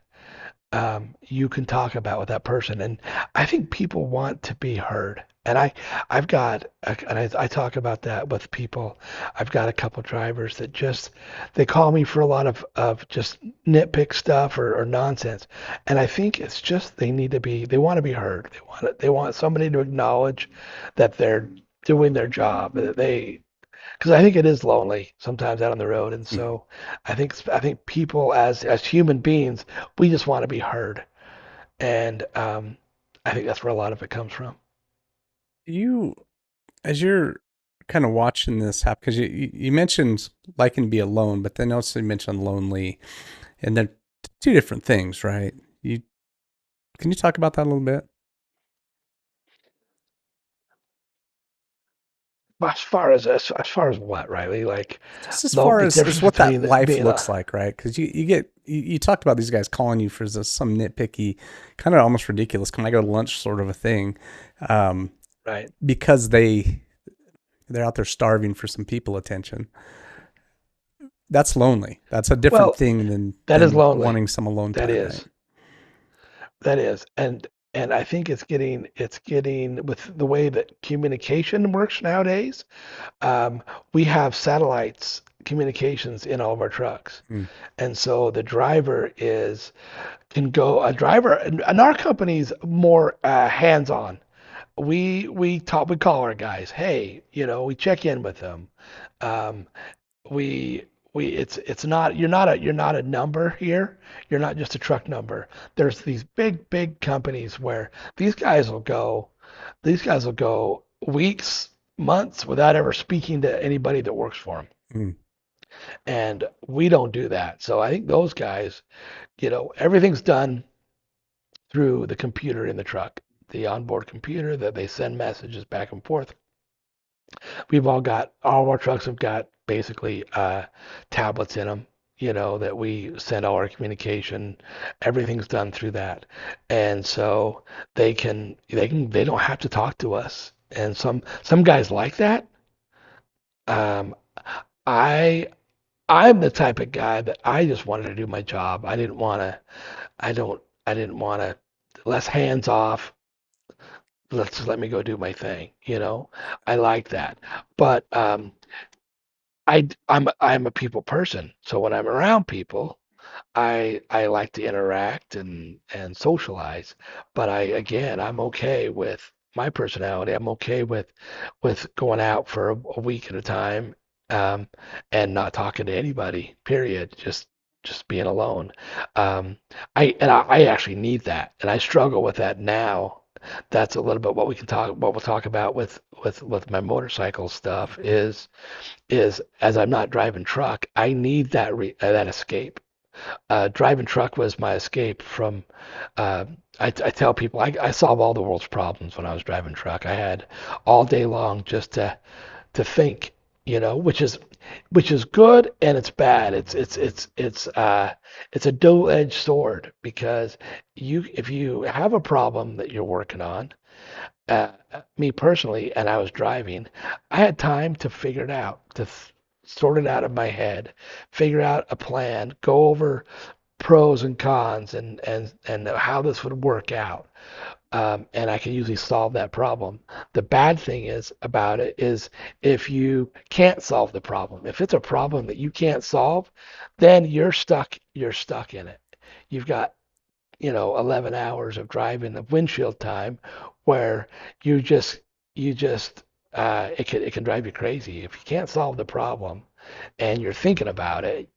you can talk about with that person. And I think people want to be heard. And I've got, and I talk about that with people. I've got a couple drivers that they call me for a lot of just nitpick stuff or nonsense. And I think it's just they want to be heard. They want somebody to acknowledge that they're doing their job, that because I think it is lonely sometimes out on the road. And so I think people as human beings, we just want to be heard. And I think that's where a lot of it comes from. you, as you're kind of watching this happen, because you mentioned liking to be alone, but then also you mentioned lonely, and they're two different things, right? You Can you talk about that a little bit? As far as what, Riley? Like Just as the far the as difference what that between life being looks like, right? Because you talked about these guys calling you for some nitpicky, kind of almost ridiculous. Can I go to lunch sort of a thing, um, right. because they're out there starving for some people attention. That's lonely. That's a different Well, thing than that is lonely. wanting some alone That time, right? is. That is. And I think it's getting with the way that communication works nowadays. Um, we have satellites communications in all of our trucks. Mm, And so the driver can go a driver and our company's more hands-on. We call our guys, hey, we check in with them. Um, we it's not you're not a number here. You're not just a truck number. There's these big companies where these guys will go weeks, months without ever speaking to anybody that works for them. mm. And we don't do that. So I think those guys, everything's done through the computer in the truck, the onboard computer that they send messages back and forth. All of our trucks have got basically tablets in them, that we send all our communication. Everything's done through that. And so they don't have to talk to us. And some guys like that. Um, I I'm the type of guy that I just wanted to do my job. I didn't want to less hands off. Let's just let me go do my thing. I like that. But I'm a people person. So when I'm around people, I like to interact and socialize, but I'm okay with my personality. I'm okay with going out for a week at a time, um, and not talking to anybody. Period. Just being alone. Um, I actually need that, and I struggle with that now. That's a little bit what we'll talk about with my motorcycle stuff is as I'm not driving truck, I need that escape. Driving truck was my escape from. Uh, I tell people I solve all the world's problems when I was driving truck. I had all day long just to think, which is good and it's bad. It's a dual-edged sword because if you have a problem that you're working on, uh, me personally, and I was driving, I had time to figure it out, sort it out in my head, figure out a plan, go over pros and cons and how this would work out. And I can usually solve that problem. The bad thing is about it is if you can't solve the problem, if it's a problem that you can't solve, then you're stuck in it. You've got 11 hours of driving of windshield time where you just you just it can drive you crazy if you can't solve the problem and you're thinking about it.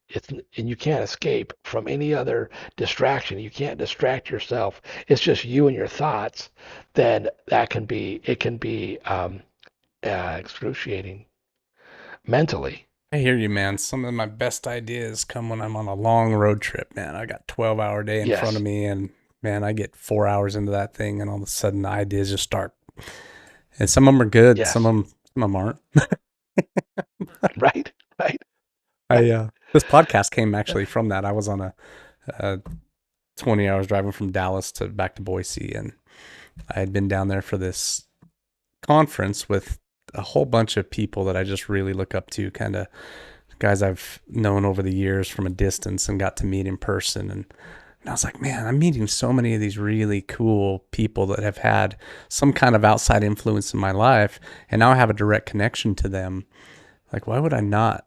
And you can't escape from any other distraction. You can't distract yourself. It's just you and your thoughts. Then it can be excruciating mentally. I hear you, man. Some of my best ideas come when I'm on a long road trip, man. I got 12-hour day in front of Yes, me and man, I get 4 hours into that thing and all of a sudden the ideas just start. And some of them are good, yes, some of them aren't. right, right, I this podcast came actually from that. I was on a 20 hours driving from Dallas to back to Boise and I had been down there for this conference with a whole bunch of people that I just really look up to, kind of guys I've known over the years from a distance and got to meet in person. And I was like, man, I'm meeting so many of these really cool people that have had some kind of outside influence in my life. And now I have a direct connection to them. Like, why would I not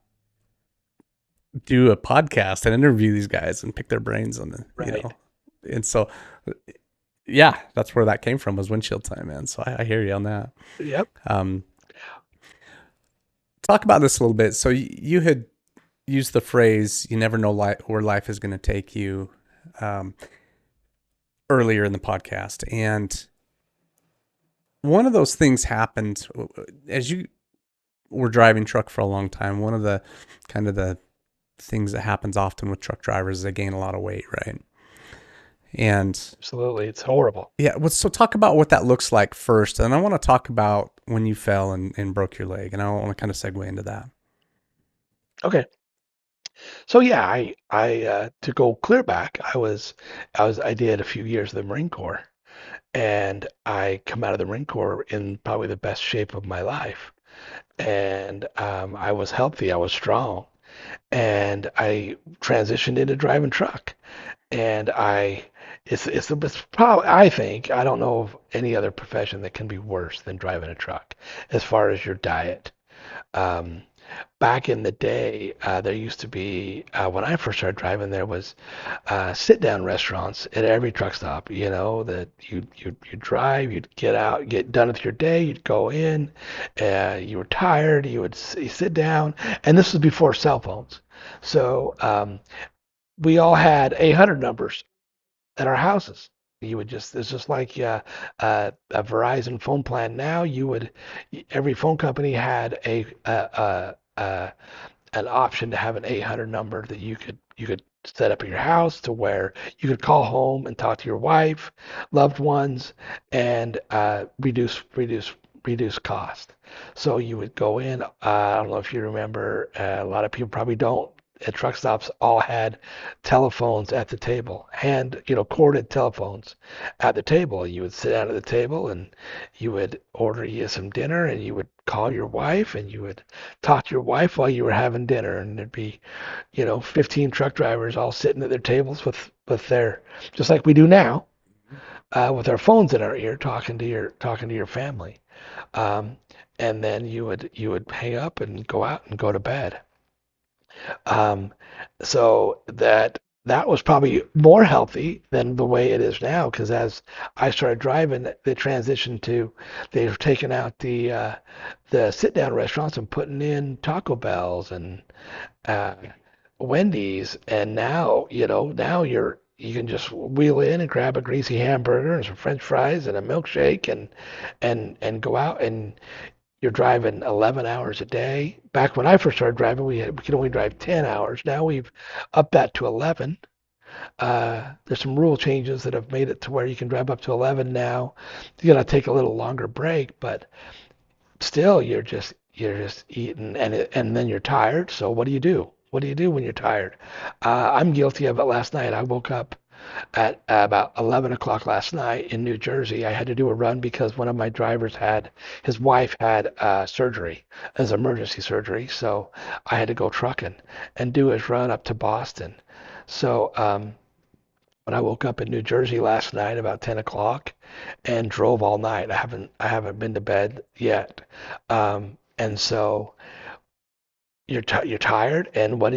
do a podcast and interview these guys and pick their brains on right. And so, yeah, that's where that came from was windshield time, man. So I hear you on that. Yep. Um, talk about this a little bit. So you had used the phrase "you never know where life is going to take you" um, earlier in the podcast, and one of those things happened as you were driving truck for a long time. One of the kind of the things that happens often with truck drivers is they gain a lot of weight, right? And Absolutely. It's horrible. yeah, well, so talk about what that looks like first, and I want to talk about when you fell and broke your leg, and I want to kind of segue into that. Okay. So yeah, I to go clear back, I did a few years of the Marine Corps, and I come out of the Marine Corps in probably the best shape of my life. And I was healthy, I was strong, and I transitioned into driving truck. And it's probably I think I don't know of any other profession that can be worse than driving a truck as far as your diet. Um, Back in the day, there used to be when I first started driving, there was sit-down restaurants at every truck stop. That you drive, you'd get out, get done with your day, you'd go in, you were tired, you sit down, and this was before cell phones. So we all had 800 numbers at our houses. It's just like a Verizon phone plan now. Every phone company had an option to have an 800 number that you could set up at your house to where you could call home and talk to your wife, loved ones, and reduce cost. So you would go in. I don't know if you remember. A lot of people probably don't. At truck stops, all had telephones at the table, corded telephones at the table. You would sit down at the table and you would order you some dinner, and you would call your wife, and you would talk to your wife while you were having dinner, and there'd be 15 truck drivers all sitting at their tables with their just like we do now, with our phones in our ear, talking to your family. um, and then you would hang up and go out and go to bed. um, so that was probably more healthy than the way it is now. Because as I started driving, they transitioned to they've taken out the sit down restaurants and putting in Taco Bells and uh, Wendy's, and now now you can just wheel in and grab a greasy hamburger and some French fries and a milkshake and go out, and you're driving 11 hours a day. Back when I first started driving, we could only drive 10 hours. Now we've upped that to 11. There's some rule changes that have made it to where you can drive up to 11 now. You gotta take a little longer break, but still you're just eating, and then you're tired. So what do you do? What do you do when you're tired? I'm guilty of it. Last night I woke up at about 11 o'clock last night in New Jersey. I had to do a run because one of my drivers had his wife had surgery as emergency surgery, so I had to go trucking and do his run up to Boston. So when I woke up in New Jersey last night about 10 o'clock and drove all night. I haven't been to bed yet. And so you're tired, and what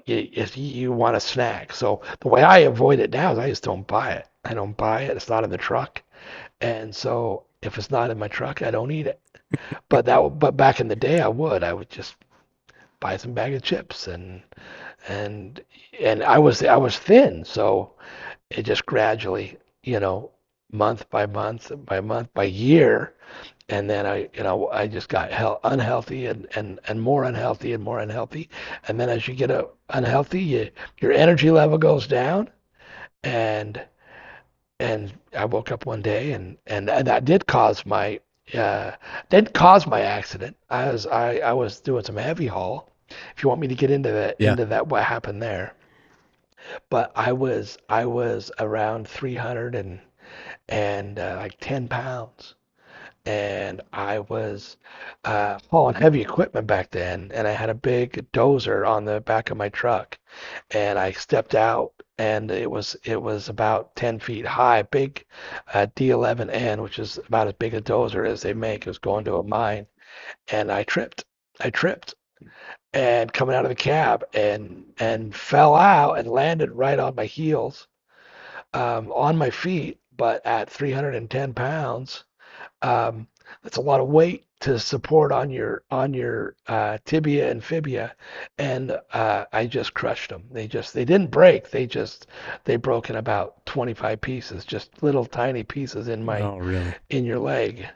you want a snack. So the way I avoid it now is I just don't buy it. I don't buy it. It's not in the truck. And so if it's not in my truck, I don't eat it. But back in the day I would. I would just buy some bag of chips and and I was thin, so it just gradually, month by month by month by year, and then I just got unhealthy and more unhealthy and more unhealthy, and then as you get unhealthy, your energy level goes down, and I woke up one day and that uh, did cause my accident. I was doing some heavy haul. If you want me to get Yeah. into that what happened there, but I was around 300 and like 10 pounds. And I was hauling heavy equipment back then, and I had a big dozer on the back of my truck, and I stepped out, and it was about 10 feet high, big D11N, which is about as big a dozer as they make. It was going to a mine, and I tripped, and coming out of the cab, and fell out and landed right on my heels, on my feet, but at 310 pounds, um, that's a lot of weight to support on your tibia and fibia, and I just crushed them. They didn't break. They broke in about 25 pieces, just little tiny pieces Oh, really? in your leg,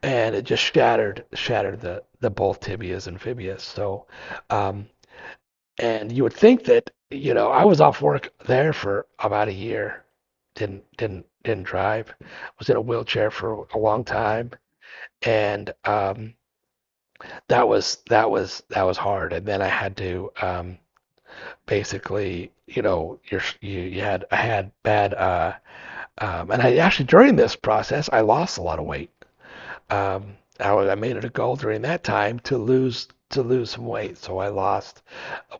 and it just shattered the both tibias and fibias. So, um, and you would think that, I was off work there for about a year. Didn't drive. Was in a wheelchair for a long time, and that was hard. And then I had to, basically, I had bad, and I actually during this process I lost a lot of weight. I made it a goal during that time to lose some weight, so I lost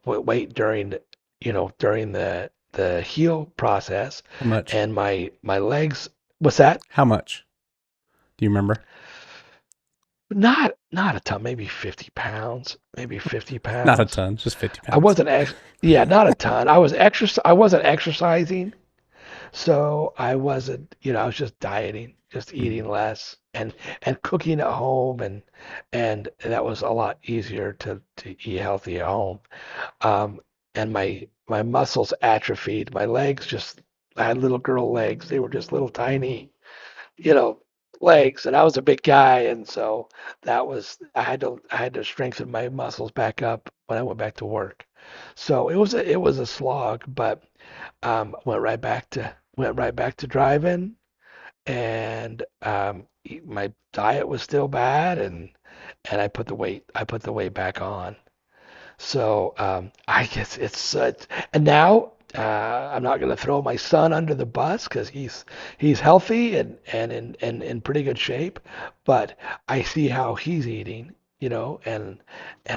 weight during the heal process, How much? and my legs. What's that? How much? Do you remember? Not a ton, maybe 50 pounds, maybe 50 Not a pounds. ton, just 50 I pounds. wasn't ex Yeah, not a ton. I wasn't exercising, so I was just dieting, just Mm. eating less and cooking at home, and that was a lot easier to eat healthy at home. Um, and my muscles atrophied. My legs just I had little girl legs. They were just little tiny, you know, legs, and I was a big guy, and so I had to strengthen my muscles back up when I went back to work. So it was a slog, but went right back to driving, and my diet was still bad, and I put the weight back on. So I guess it's such. And now I'm not going to throw my son under the bus because he's healthy and in pretty good shape, but I see how he's eating, and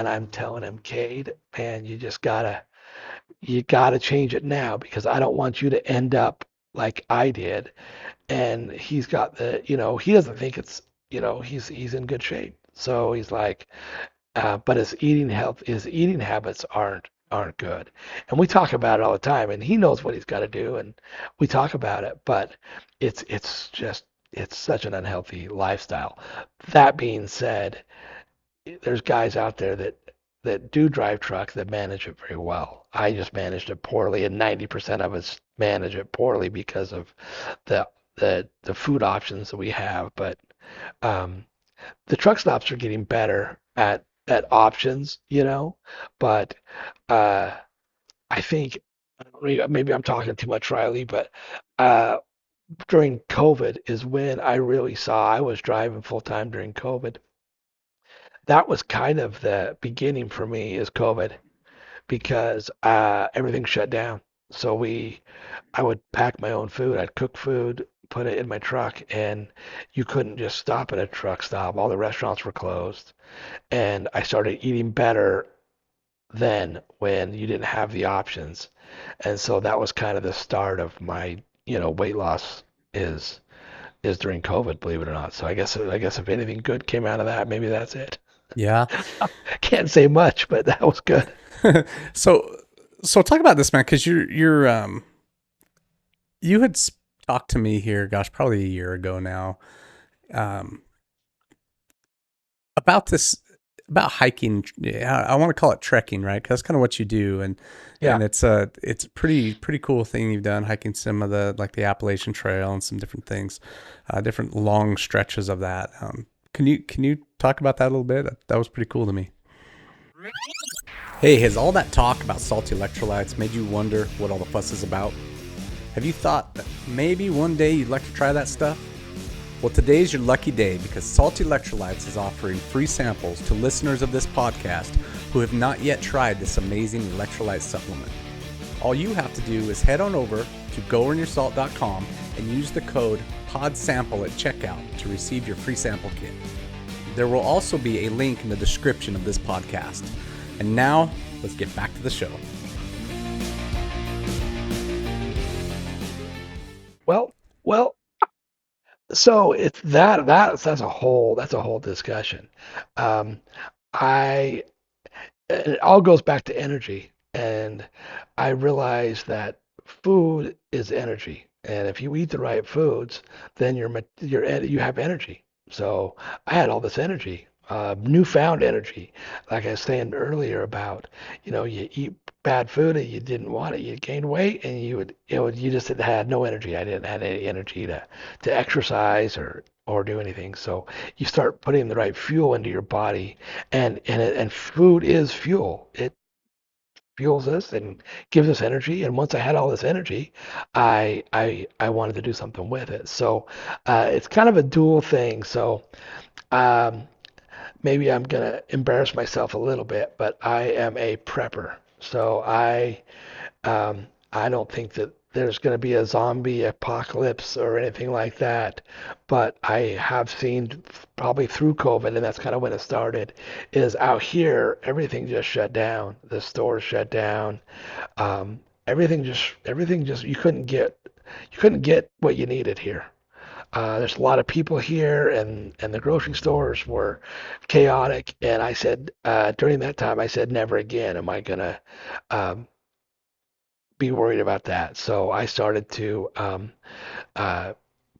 I'm telling him, Cade, man, you gotta change it now because I don't want you to end up like I did. And he's got he doesn't think he's in good shape. So he's like, but his eating habits aren't. aren't good. And we talk about it all the time, and he knows what he's got to do, and we talk about it, but it's such an unhealthy lifestyle. That being said, there's guys out there that do drive trucks that manage it very well. I just managed it poorly, and 90% of us manage it poorly because of the the food options that we have. But um, the truck stops are getting better at options, but uh, I think maybe I'm talking too much, Riley, but uh, during COVID is when I really saw I was driving full time during COVID. That was kind of the beginning for me is COVID because everything shut down. So I would pack my own food. I'd cook food, put it in my truck, and you couldn't just stop at a truck stop. All the restaurants were closed. And I started eating better then when you didn't have the options. And so that was kind of the start of my, weight loss is is during COVID, believe it or not. So I guess if anything good came out of that, maybe that's it. Yeah. Can't say much, but that was good. so so talk about this, man, because you had talked to me here, gosh, probably a year ago now, um, about this about hiking. Yeah, I want to call it trekking, right? Because that's kind of what you do, Yeah. and it's a pretty cool thing you've done, hiking some of the like the Appalachian Trail and some different things, different long stretches of that. Can you talk about that a little bit? That was pretty cool to me. Hey, has all that talk about salty electrolytes made you wonder what all the fuss is about? Have you thought that maybe one day you'd like to try that stuff? Well, today's your lucky day because Salty Electrolytes is offering free samples to listeners of this podcast who have not yet tried this amazing electrolyte supplement. All you have to do is head on over to goearnyoursalt.com and use the code PODSAMPLE at checkout to receive your free sample kit. There will also be a link in the description of this podcast. And now, let's get back to the show. Well, well, so it's that's a whole discussion. Um, I it all goes back to energy, and I realize that food is energy, and if you eat the right foods, then you have energy. So I had all this energy, newfound energy, like I was saying earlier about, you eat bad food and you didn't want it, you gain weight, and you just had no energy. I didn't have any energy to exercise or do anything. So you start putting the right fuel into your body, and food is fuel. It fuels us and gives us energy. And once I had all this energy, I wanted to do something with it. So it's kind of a dual thing. So um, maybe I'm gonna embarrass myself a little bit, but I am a prepper. So I don't think that there's going to be a zombie apocalypse or anything like that, but I have seen probably through COVID, and that's kind of when it started, is out here everything just shut down. The stores shut down. Everything just you couldn't get what you needed here. There's a lot of people here, and the grocery stores were chaotic. And I said during that time, I said, never again am I gonna um, be worried about that. So I started to uh,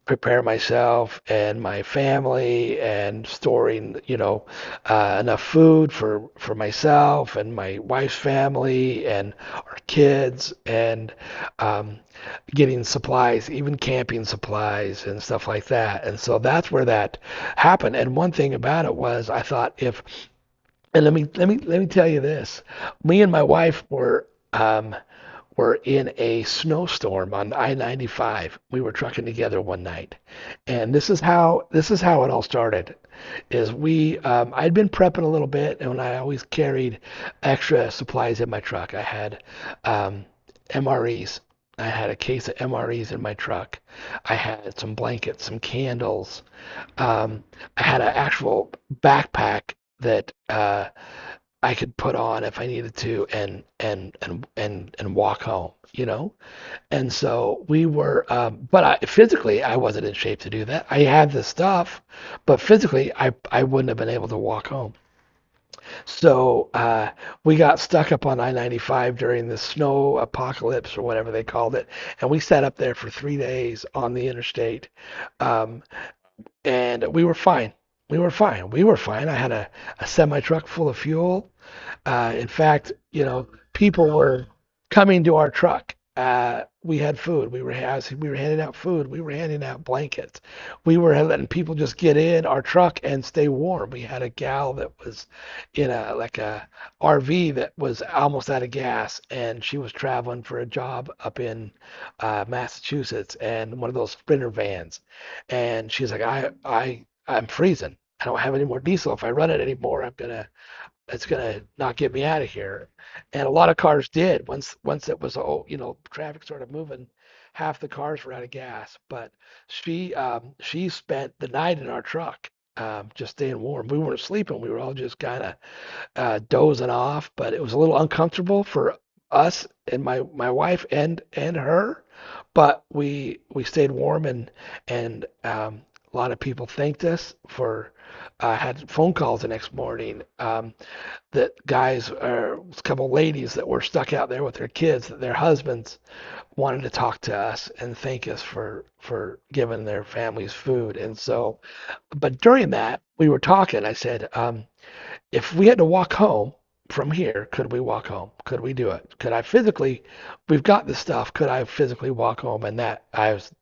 prepare myself and my family and storing, enough food for myself and my wife's family and our kids and um, getting supplies, even camping supplies and stuff like that. And so that's where that happened. And one thing about it was I thought if and let me tell you this. Me and my wife were in a snowstorm on I-95. We were trucking together one night, and this is how it all started. Is I'd been prepping a little bit, and I always carried extra supplies in my truck. I had MREs. I had a case of MREs in my truck. I had some blankets, some candles. I had an actual backpack that I could put on if I needed to and walk home, And so we were, but physically I wasn't in shape to do that. I had the stuff, but physically I wouldn't have been able to walk home. So we got stuck up on I-95 during the snow apocalypse or whatever they called it, and we sat up there for 3 days on the interstate, um, and we were fine. We were fine. We were fine. I had a semi truck full of fuel. In fact, people were coming to our truck. We had food. We were handing out food. We were handing out blankets. We were letting people just get in our truck and stay warm. We had a gal that was in a RV that was almost out of gas, and she was traveling for a job up in Massachusetts, and one of those Sprinter vans. And she's like, I'm freezing. I don't have any more diesel. If I run it anymore, it's gonna not get me out of here. And a lot of cars did once it was, traffic started moving. Half the cars were out of gas, but she spent the night in our truck, just staying warm. We weren't sleeping. We were all just kind of dozing off, but it was a little uncomfortable for us and my wife and her. But we stayed warm, and a lot of people thanked us for. Had phone calls the next morning, that guys or a couple ladies that were stuck out there with their kids, that their husbands wanted to talk to us and thank us for giving their families food. And so, but during that we were talking. I said, if we had to walk home from here, could we walk home? Could we do it? Could I physically? We've got the stuff. Could I physically walk home? And that I was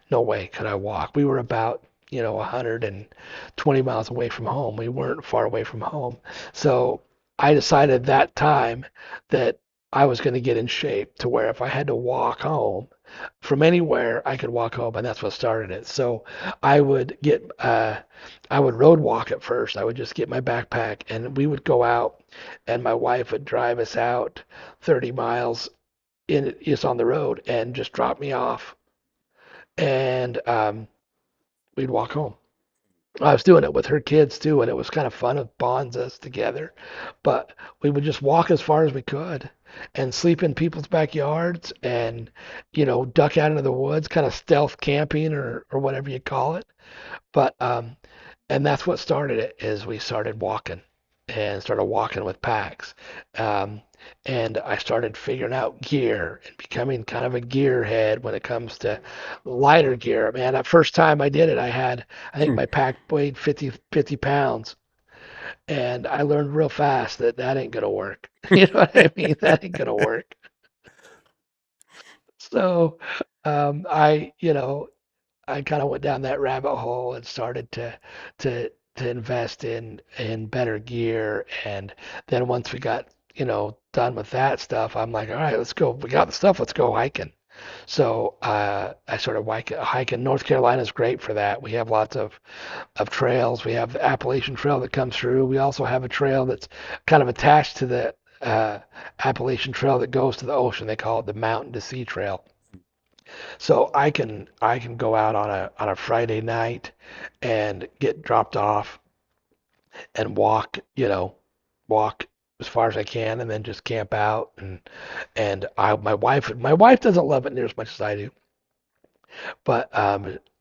no way could I walk. We were about 120 miles away from home. We weren't far away from home. So I decided that time that I was going to get in shape to where if I had to walk home from anywhere, I could walk home, and that's what started it. So I would get I would road walk at first. I would just get my backpack and we would go out, and my wife would drive us out 30 miles in just on the road and just drop me off, and we'd walk home. I was doing it with her kids too, and it was kind of fun. It bonds us together. But we would just walk as far as we could and sleep in people's backyards and, duck out into the woods, kind of stealth camping or whatever you call it. But and that's what started it. Is we started walking and started walking with packs. Um, and I started figuring out gear and becoming kind of a gearhead when it comes to lighter gear. Man, that first time I did it, I think Hmm. my pack weighed 50 pounds. And I learned real fast that that ain't gonna work. You know what I mean? That ain't gonna work. So, I kind of went down that rabbit hole and started to invest in better gear. And then once we got, done with that stuff, I'm like, all right, let's go. We got the stuff. Let's go hiking. So I started hiking. North Carolina is great for that. We have lots of trails. We have the Appalachian Trail that comes through. We also have a trail that's kind of attached to the Appalachian Trail that goes to the ocean. They call it the Mountain to Sea Trail. So I can go out on a Friday night and get dropped off and walk as far as I can, and then just camp out. And my wife doesn't love it near as much as I do, but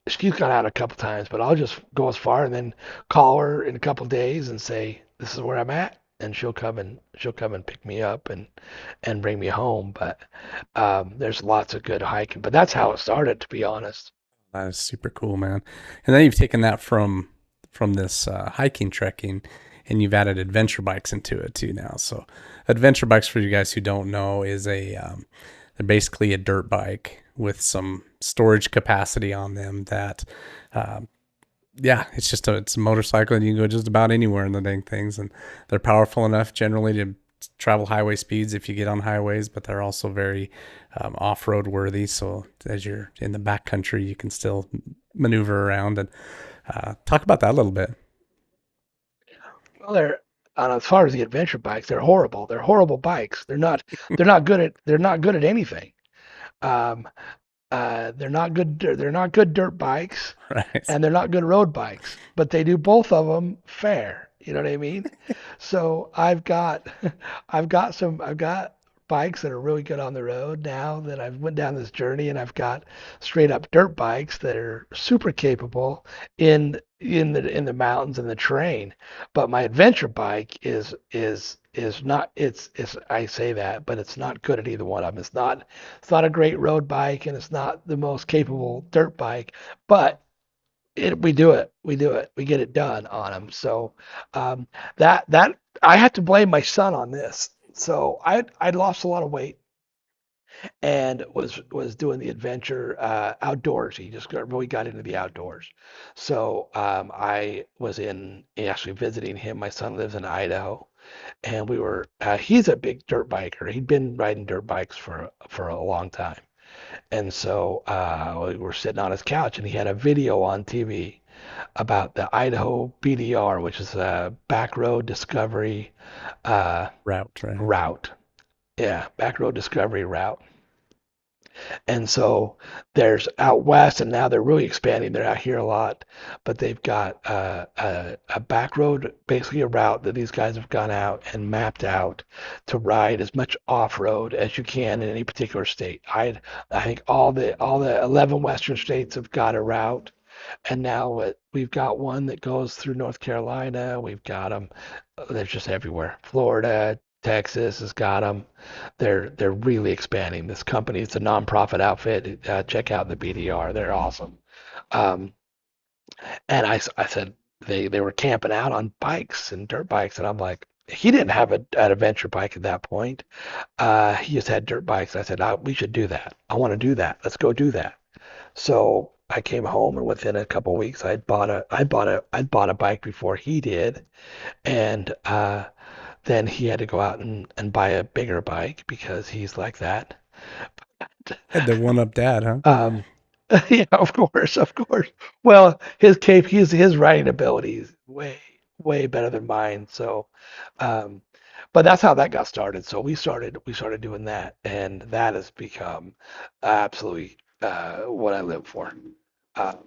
she's gone out a couple times. But I'll just go as far and then call her in a couple days and say this is where I'm at, and she'll come and pick me up and bring me home. But there's lots of good hiking. But that's how it started, to be honest. That is super cool, man. And then you've taken that from this hiking, trekking, and you've added adventure bikes into it too now. So, adventure bikes, for you guys who don't know, is they're basically a dirt bike with some storage capacity on them. That, um, yeah, it's a motorcycle, and you can go just about anywhere in the dang things, and they're powerful enough generally to travel highway speeds if you get on highways, but they're also very off-road worthy. So as you're in the backcountry, you can still maneuver around and talk about that a little bit. Well, as far as the adventure bikes, they're horrible. They're horrible bikes. They're not good at anything. Um, they're not good. They're not good dirt bikes, Right. and they're not good road bikes. But they do both of them fair. You know what I mean? So I've got bikes that are really good on the road now that I've went down this journey, and I've got straight up dirt bikes that are super capable in in the mountains and the terrain. But my adventure bike is not it's I say that, but it's not good at either one of them. It's not a great road bike and it's not the most capable dirt bike, but we do it. We do it. We get it done on them. So um, that I have to blame my son on this. So I lost a lot of weight and was doing the adventure outdoors. He just really got into the outdoors. So I was in actually visiting him. My son lives in Idaho, and we were. He's a big dirt biker. He'd been riding dirt bikes for a long time, and so we were sitting on his couch, and he had a video on TV about the Idaho BDR, which is a back road discovery uh, Route, right? route. Yeah, back road discovery route. And so there's out west, and now they're really expanding. They're out here a lot, but they've got a back road, basically a route that these guys have gone out and mapped out to ride as much off road as you can in any particular state. I think all the 11 western states have got a route, and now we've got one that goes through North Carolina. We've got them. They're just everywhere. Florida, Texas has got them. They're really expanding. This company, it's a nonprofit outfit. Check out the BDR. They're awesome. Um, and I said they were camping out on bikes and dirt bikes, and I'm like, he didn't have an adventure bike at that point. He just had dirt bikes. I said, we should do that. I want to do that. Let's go do that. So I came home, and within a couple of weeks, I'd bought a bike before he did, and then he had to go out and buy a bigger bike because he's like that. Had to one up dad, huh? Um, yeah, of course, of course. Well, his writing ability is way better than mine. So, um, but that's how that got started. So we started doing that, and that has become absolutely what I live for. Um,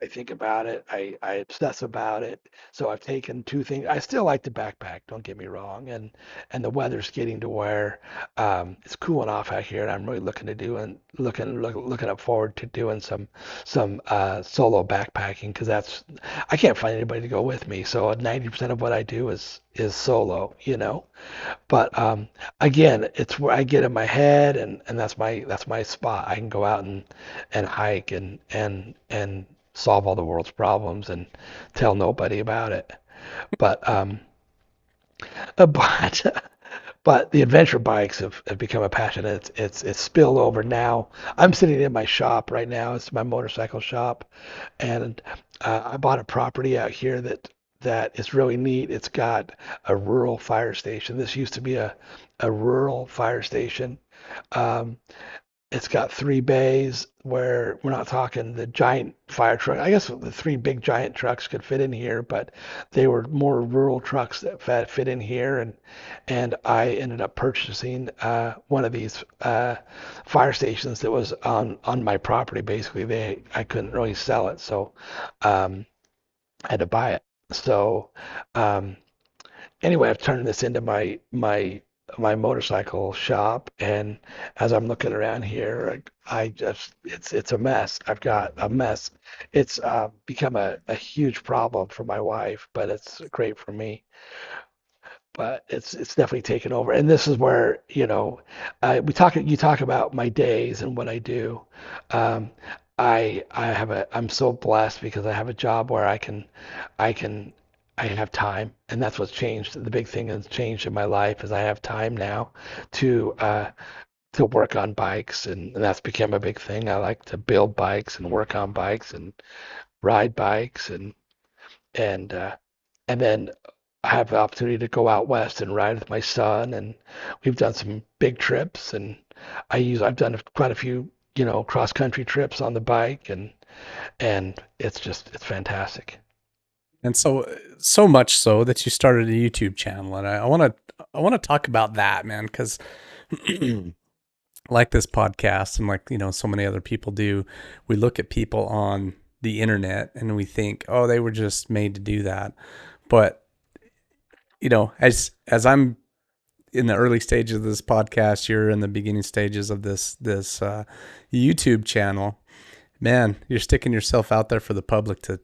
I think about it. I obsess about it. So I've taken two things. I still like to backpack, don't get me wrong. And the weather's getting to where it's cooling off out here, and I'm really looking to do and looking up forward to doing some solo backpacking because I can't find anybody to go with me. So 90% of what I do is solo, you know. But again, it's where I get in my head, and that's my spot. I can go out and hike and solve all the world's problems and tell nobody about it. But but but the adventure bikes have become a passion. It's spilled over now. I'm sitting in my shop right now. It's my motorcycle shop, and I bought a property out here that is really neat. It's got a rural fire station. This used to be a rural fire station. Um, it's got three bays where we're not talking the giant fire truck. I guess the three big giant trucks could fit in here, but they were more rural trucks that fit in here. And I ended up purchasing one of these fire stations that was on my property. Basically, I couldn't really sell it, so I had to buy it. So um, anyway, I've turned this into my motorcycle shop, and as I'm looking around here, I just it's a mess. I've got a mess. It's become a huge problem for my wife, but it's great for me. But it's definitely taken over, and this is where you talk about my days and what I do. Um, I'm so blessed because I have a job where I can I have time, and that's what's changed. The big thing that's changed in my life is I have time now to work on bikes, and that's become a big thing. I like to build bikes and work on bikes and ride bikes and uh, and then I have the opportunity to go out west and ride with my son, and we've done some big trips, and I've done quite a few cross country trips on the bike, and it's fantastic. And so much so that you started a YouTube channel, and I want to talk about that, man, because like this podcast and like so many other people do, we look at people on the internet and we think, oh, they were just made to do that. But as I'm in the early stages of this podcast, you're in the beginning stages of this YouTube channel. man, you're sticking yourself out there for the public to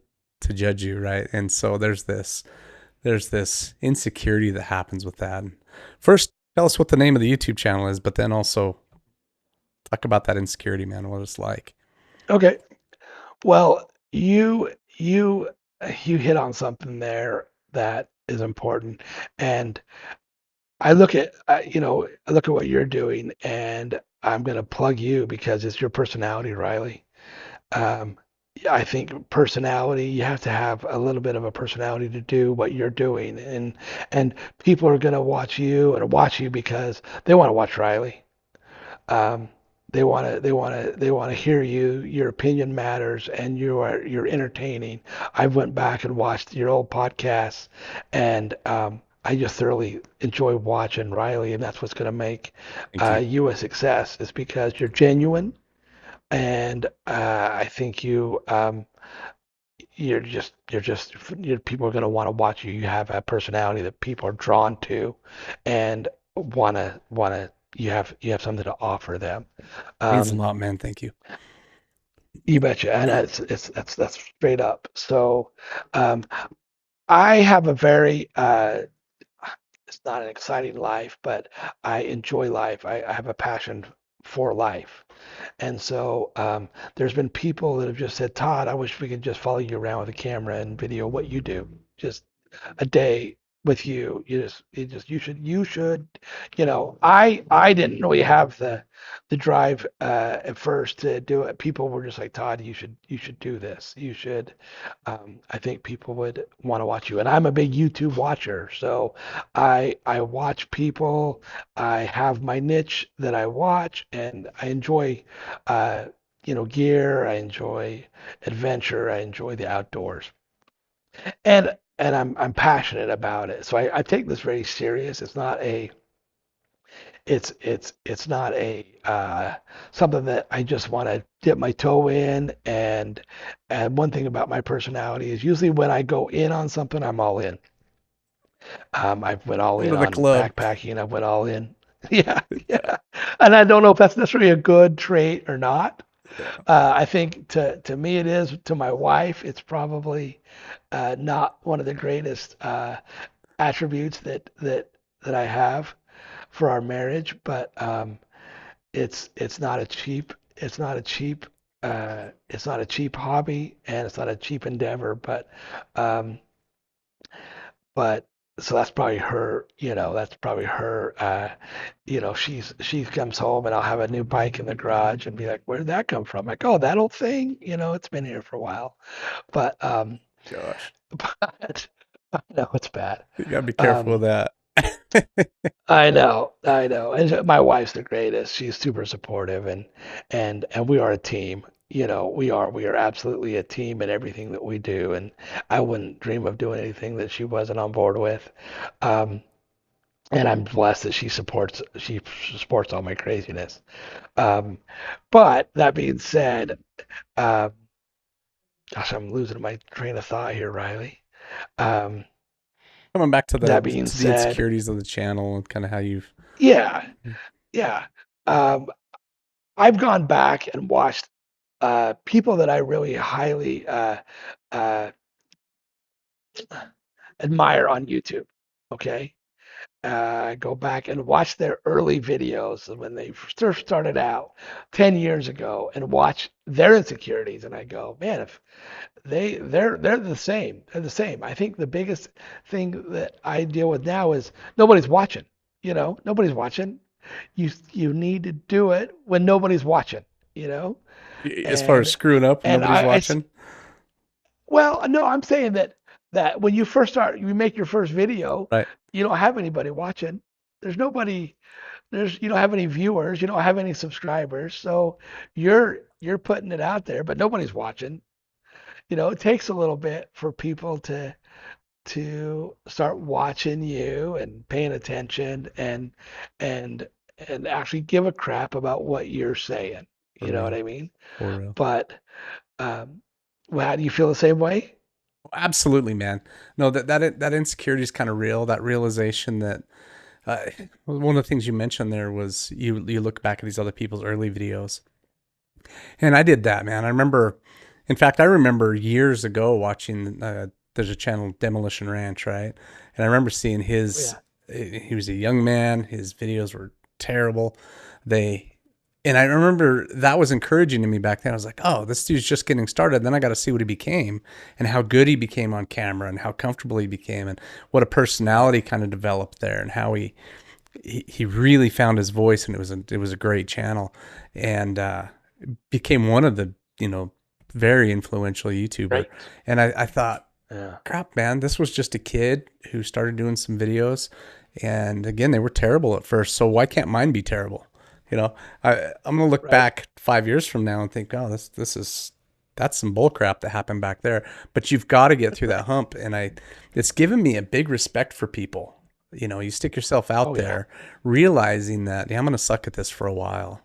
judge you, right? And so there's this insecurity that happens with that. First, tell us what the name of the YouTube channel is, but then also talk about that insecurity, man. What it's like. Okay. Well, you hit on something there that is important, and I look at what you're doing, and I'm gonna plug you because it's your personality, Riley. Um, yeah, I think personality, you have to have a little bit of a personality to do what you're doing, and people are gonna watch you because they want to watch Riley. Um, they want to hear you. Your opinion matters, and you're entertaining. I went back and watched your old podcasts, and I just thoroughly enjoy watching Riley, and that's what's going to make Thank you. you a success. Is because you're genuine, and I think people are going to want to watch you. You have a personality that people are drawn to, and want to you have something to offer them. Means a Um, lot, man. Thank you. you betcha, and that's straight up. So, um, I have a very it's not an exciting life, but I enjoy life. I have a passion for life, and so there's been people that have just said, Todd, I wish we could just follow you around with a camera and video what you do. Just a day with you. You should, I didn't really have the drive at first to do it. People were just like, Todd, you should do this. I think people would want to watch you. And I'm a big YouTube watcher, so I watch people. I have my niche that I watch, and I enjoy gear. I enjoy adventure. I enjoy the outdoors, and I'm passionate about it. So I take this very serious. It's not a something that I just want to dip my toe in. And one thing about my personality is usually when I go in on something, I'm all in. I've went all Welcome in to the on club. backpacking. I went all in. Yeah, yeah. And I don't know if that's necessarily a good trait or not. Yeah. I think to me it is. To my wife, it's probably not one of the greatest attributes that I have for our marriage, but it's not a cheap it's not a cheap hobby, and it's not a cheap endeavor, um, but so that's probably her, that's probably her, she comes home and I'll have a new bike in the garage and be like, where did that come from? Like, oh, that old thing, it's been here for a while, but Gosh, but I know it's bad. you gotta be careful Um, with that. I know. And my wife's the greatest. She's super supportive, and we are a team. We are absolutely a team in everything that we do, and I wouldn't dream of doing anything that she wasn't on board with. Um, and I'm blessed that she supports all my craziness. Um, but that being said, um, gosh, I'm losing my train of thought here, Riley. Um, Coming back to that the being to the said, insecurities of the channel and kind of how you've. yeah, yeah. Um, I've gone back and watched people that I really highly uh, admire on YouTube. Okay. Go back and watch their early videos when they first started out 10 years ago and watch their insecurities. And I go, man, if they're the same. They're the same. I think the biggest thing that I deal with now is nobody's watching. Nobody's watching. You need to do it when nobody's watching, you know? As far as And screwing up when and nobody's watching, well, no, I'm saying that when you first start, you make your first video, right? you don't have anybody watching. There's nobody. You don't have any viewers. You don't have any subscribers. So you're putting it out there, but nobody's watching. It takes a little bit for people to start watching you and paying attention and and actually give a crap about what you're saying. For You know what real, I mean? for real. But um, well, how do you feel the same way? Absolutely, man. No, that insecurity is kind of real. That realization that uh, one of the things you mentioned there was you look back at these other people's early videos And I did that, man. I remember, in fact, I remember years ago watching, there's a channel, Demolition Ranch, right? And I remember seeing his, Yeah, he was a young man. His videos were terrible. They, and I remember that was encouraging to me back then. I was like, oh, this dude's just getting started. Then I got to see what he became and how good he became on camera and how comfortable he became and what a right. personality kind of developed there and how he really found his voice, and it was a great channel, and became one of the, you know, very influential YouTuber. Great. And I thought, Yeah, crap, man, this was just a kid who started doing some videos, and again, they were terrible at first. So why can't mine be terrible? You know, I'm gonna look right. back 5 years from now and think, oh, this is that's some bull crap that happened back there. But you've got to get through that Right. hump, and it's given me a big respect for people. You know, you stick yourself out Oh yeah, there, realizing that, yeah, I'm gonna suck at this for a while,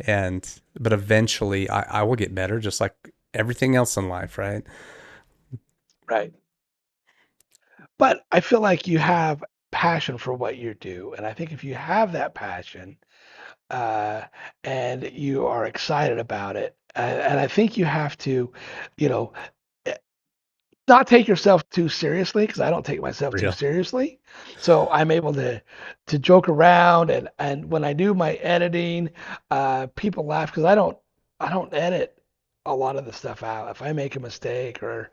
and but eventually I will get better, just like everything else in life, right? right. But I feel like you have passion for what you do, and I think if you have that passion, uh, and you are excited about it, and I think you have to, you know, eh, not take yourself too seriously because I don't take myself too Real. seriously. So I'm able to joke around, and when I do my editing, people laugh because I don't edit a lot of the stuff out. If I make a mistake or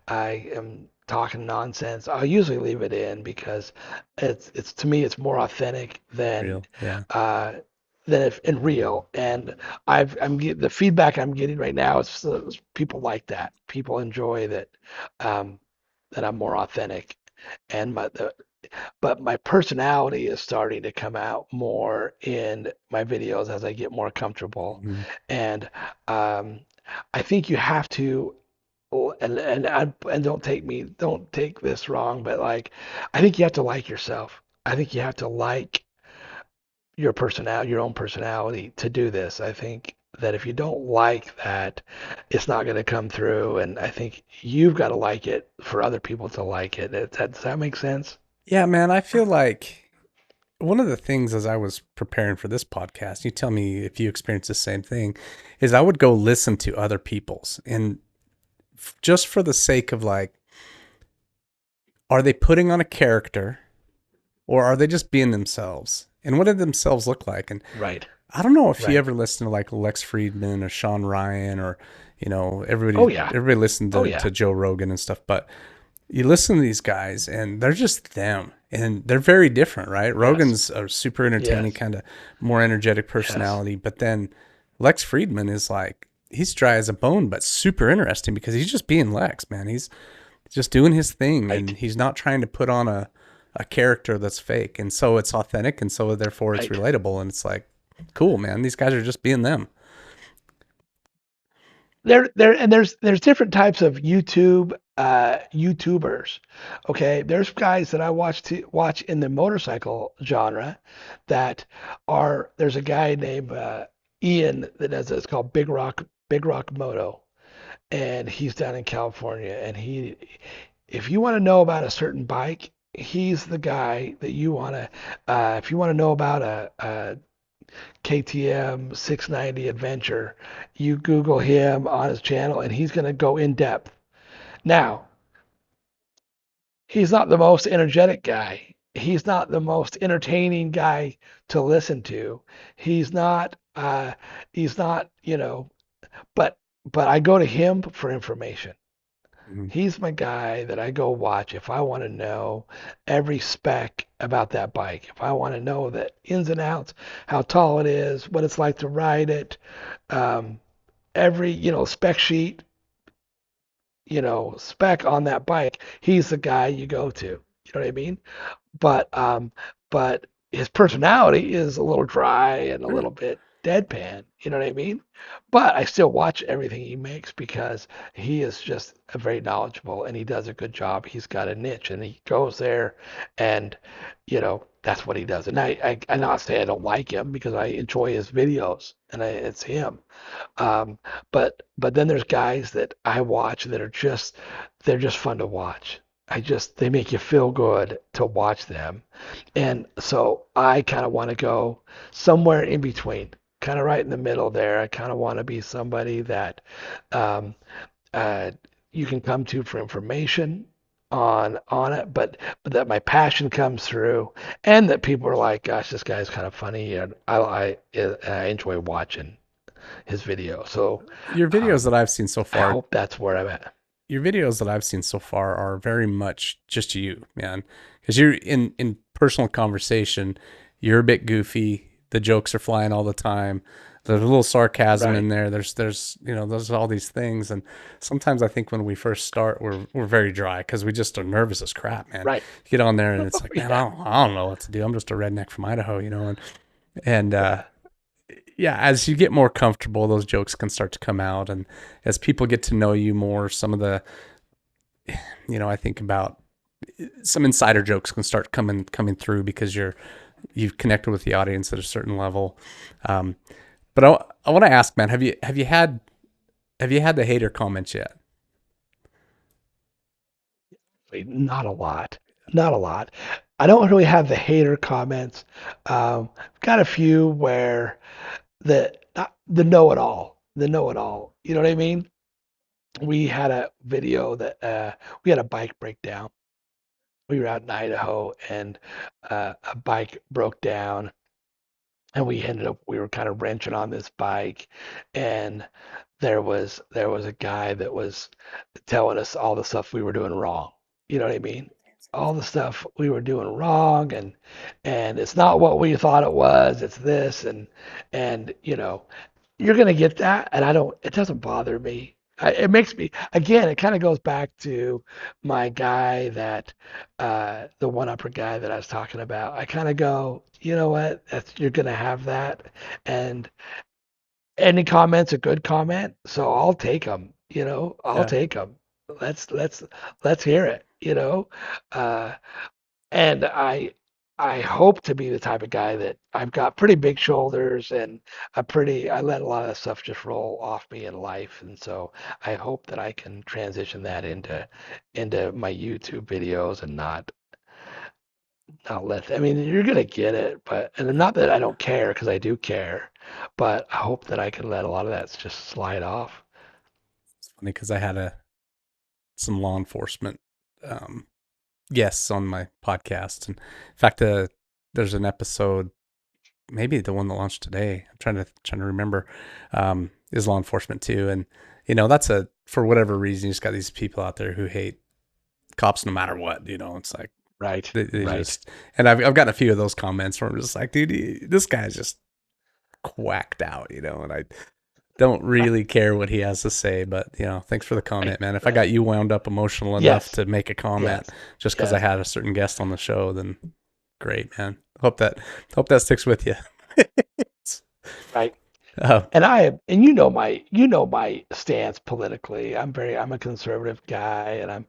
I am talking nonsense, I'll usually leave it in because it's to me it's more authentic Real. Yeah. uh, than if in real. And the feedback I'm getting right now is people like that. People enjoy that um, that I'm more authentic, and but my personality is starting to come out more in my videos as I get more comfortable, Mhm. and um, I think you have to and don't take this wrong, but like I think you have to like yourself. I think you have to like your own personality to do this. I think that if you don't like that, it's not going to come through, and I think you've got to like it for other people to like it. Does that make sense? Yeah, man, I feel like one of the things as I was preparing for this podcast, you tell me if you experience the same thing, is I would go listen to other people's, and just for the sake of like, are they putting on a character or are they just being themselves? And what do themselves look like? And Right, I don't know if you right. ever listen to like Lex Friedman or Sean Ryan or, you know, Oh yeah, everybody listened oh to yeah. Joe Rogan and stuff, but you listen to these guys and they're just them and they're very different, right? Yes, Rogan's a super entertaining, yes, kind of more energetic yes. personality, but then Lex Friedman is like, he's dry as a bone, but super interesting because he's just being Lex, man. He's just doing his thing Right, and he's not trying to put on a character that's fake. And so it's authentic and so therefore it's right. relatable. And it's like, cool, man. These guys are just being them. There's different types of YouTubers. Okay, there's guys that I watch in the motorcycle genre that are there's a guy named Ian that does it's called Big Rock Moto, and he's down in California, and he if you want to know about a certain bike, he's the guy that you want to if you want to know about a KTM 690 Adventure. You Google him on his channel, and he's going to go in depth. Now, he's not the most energetic guy. He's not the most entertaining guy to listen to. He's not. He's not. But I go to him for information. Mhm. He's my guy that I go watch if I want to know every spec about that bike. If I want to know the ins and outs, how tall it is, what it's like to ride it, um, every spec sheet, spec on that bike. He's the guy you go to. You know what I mean? But his personality is a little dry and a Sure. little bit deadpan. You know what I mean? But I still watch everything he makes because he is just a very knowledgeable and he does a good job. He's got a niche and he goes there and that's what he does. And I not say I don't like him because I enjoy his videos and it's him. But then there's guys that I watch that they're just fun to watch. They make you feel good to watch them. And so I kind of want to go somewhere in between. kind of right in the middle there. I kind of want to be somebody that um, uh, you can come to for information on it, but that my passion comes through, and that people are like, "Gosh, this guy's kind of funny," and I enjoy watching his video. So Your videos um, that I've seen so I far, hope that's where I'm at. your videos that I've seen so far are very much just you, man. Because you're in personal conversation, you're a bit goofy. The jokes are flying all the time. There's a little sarcasm in Right, there. There's there's all these things, and sometimes I think when we first start, we're very dry because we just are nervous as crap, man. right. You get on there and it's Oh like, man, yeah, I don't know what to do. I'm just a redneck from Idaho, and yeah, yeah, as you get more comfortable, those jokes can start to come out, and as people get to know you more, some of the I think about some insider jokes can start coming through because you've connected with the audience at a certain level. Um, but I want to ask, man, have you had the hater comments yet? not a lot, not a lot. I don't really have the hater comments. Got a few where the know-it-all, the know-it-all. You know what I mean? We had a video that we had a bike breakdown. We were out in Idaho, and a bike broke down, and we were kind of wrenching on this bike, and there was a guy that was telling us all the stuff we were doing wrong. You know what I mean? All the stuff we were doing wrong, and it's not what we thought it was. It's this, and you're gonna get that, and I don't. It doesn't bother me. It makes me again. It kind of goes back to my guy that the one upper guy that I was talking about. I kind of go, you know what? You're gonna have that, and any comment's a good comment, so I'll take them. I'll Yeah, take them. Let's let's let's hear it. Uh, and I hope to be the type of guy that I've got pretty big shoulders, and I let a lot of that stuff just roll off me in life. And so I hope that I can transition that into my YouTube videos and not let, I mean, you're gonna get it, but, and not that I don't care, because I do care, but I hope that I can let a lot of that just slide off. it's funny because I had some law enforcement guests on my podcast, and in fact, there's an episode, maybe the one that launched today. I'm trying to remember. Is law enforcement too, and that's a for whatever reason, you just got these people out there who hate cops no matter what. It's like Right, they right. just, and I've gotten a few of those comments where I'm just like, dude, this guy's just quacked out, and I don't really care what he has to say, but thanks for the Right, comment, man. If I right. got you wound up emotional enough Yes, to make a comment yes, just because I yes. had a certain guest on the show, then great, man. Hope that sticks with you. Right. uh, And you know my stance politically. I'm a conservative guy, and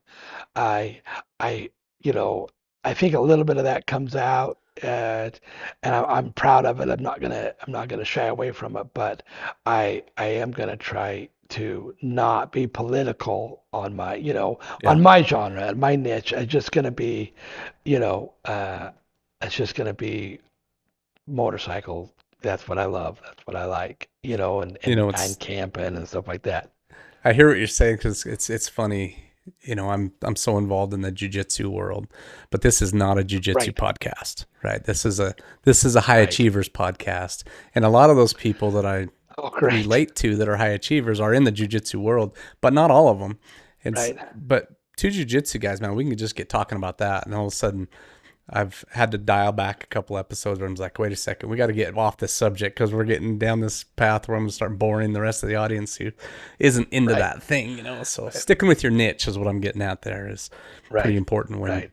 I I you know I think a little bit of that comes out, and I'm proud of it. I'm not gonna shy away from it, but I am gonna try to not be political on yeah, my genre and my niche. You know uh, it's just gonna be motorcycle. That's what I love. That's what I like. And it's camping and stuff like that. I hear what you're saying because it's funny. I'm so involved in the jujitsu world, but this is not a jujitsu Right. podcast, right? This is a high Right. achievers podcast, and a lot of those people that I Oh, great. relate to that are high achievers are in the jujitsu world, but not all of them. Right. But two jujitsu guys, man, we can just get talking about that, and all of a sudden I've had to dial back a couple episodes where I'm like, wait a second, we got to get off this subject because we're getting down this path where I'm gonna start boring the rest of the audience who isn't into Right. that thing. So Right. sticking with your niche is what I'm getting at. There is pretty Right. important when. Right.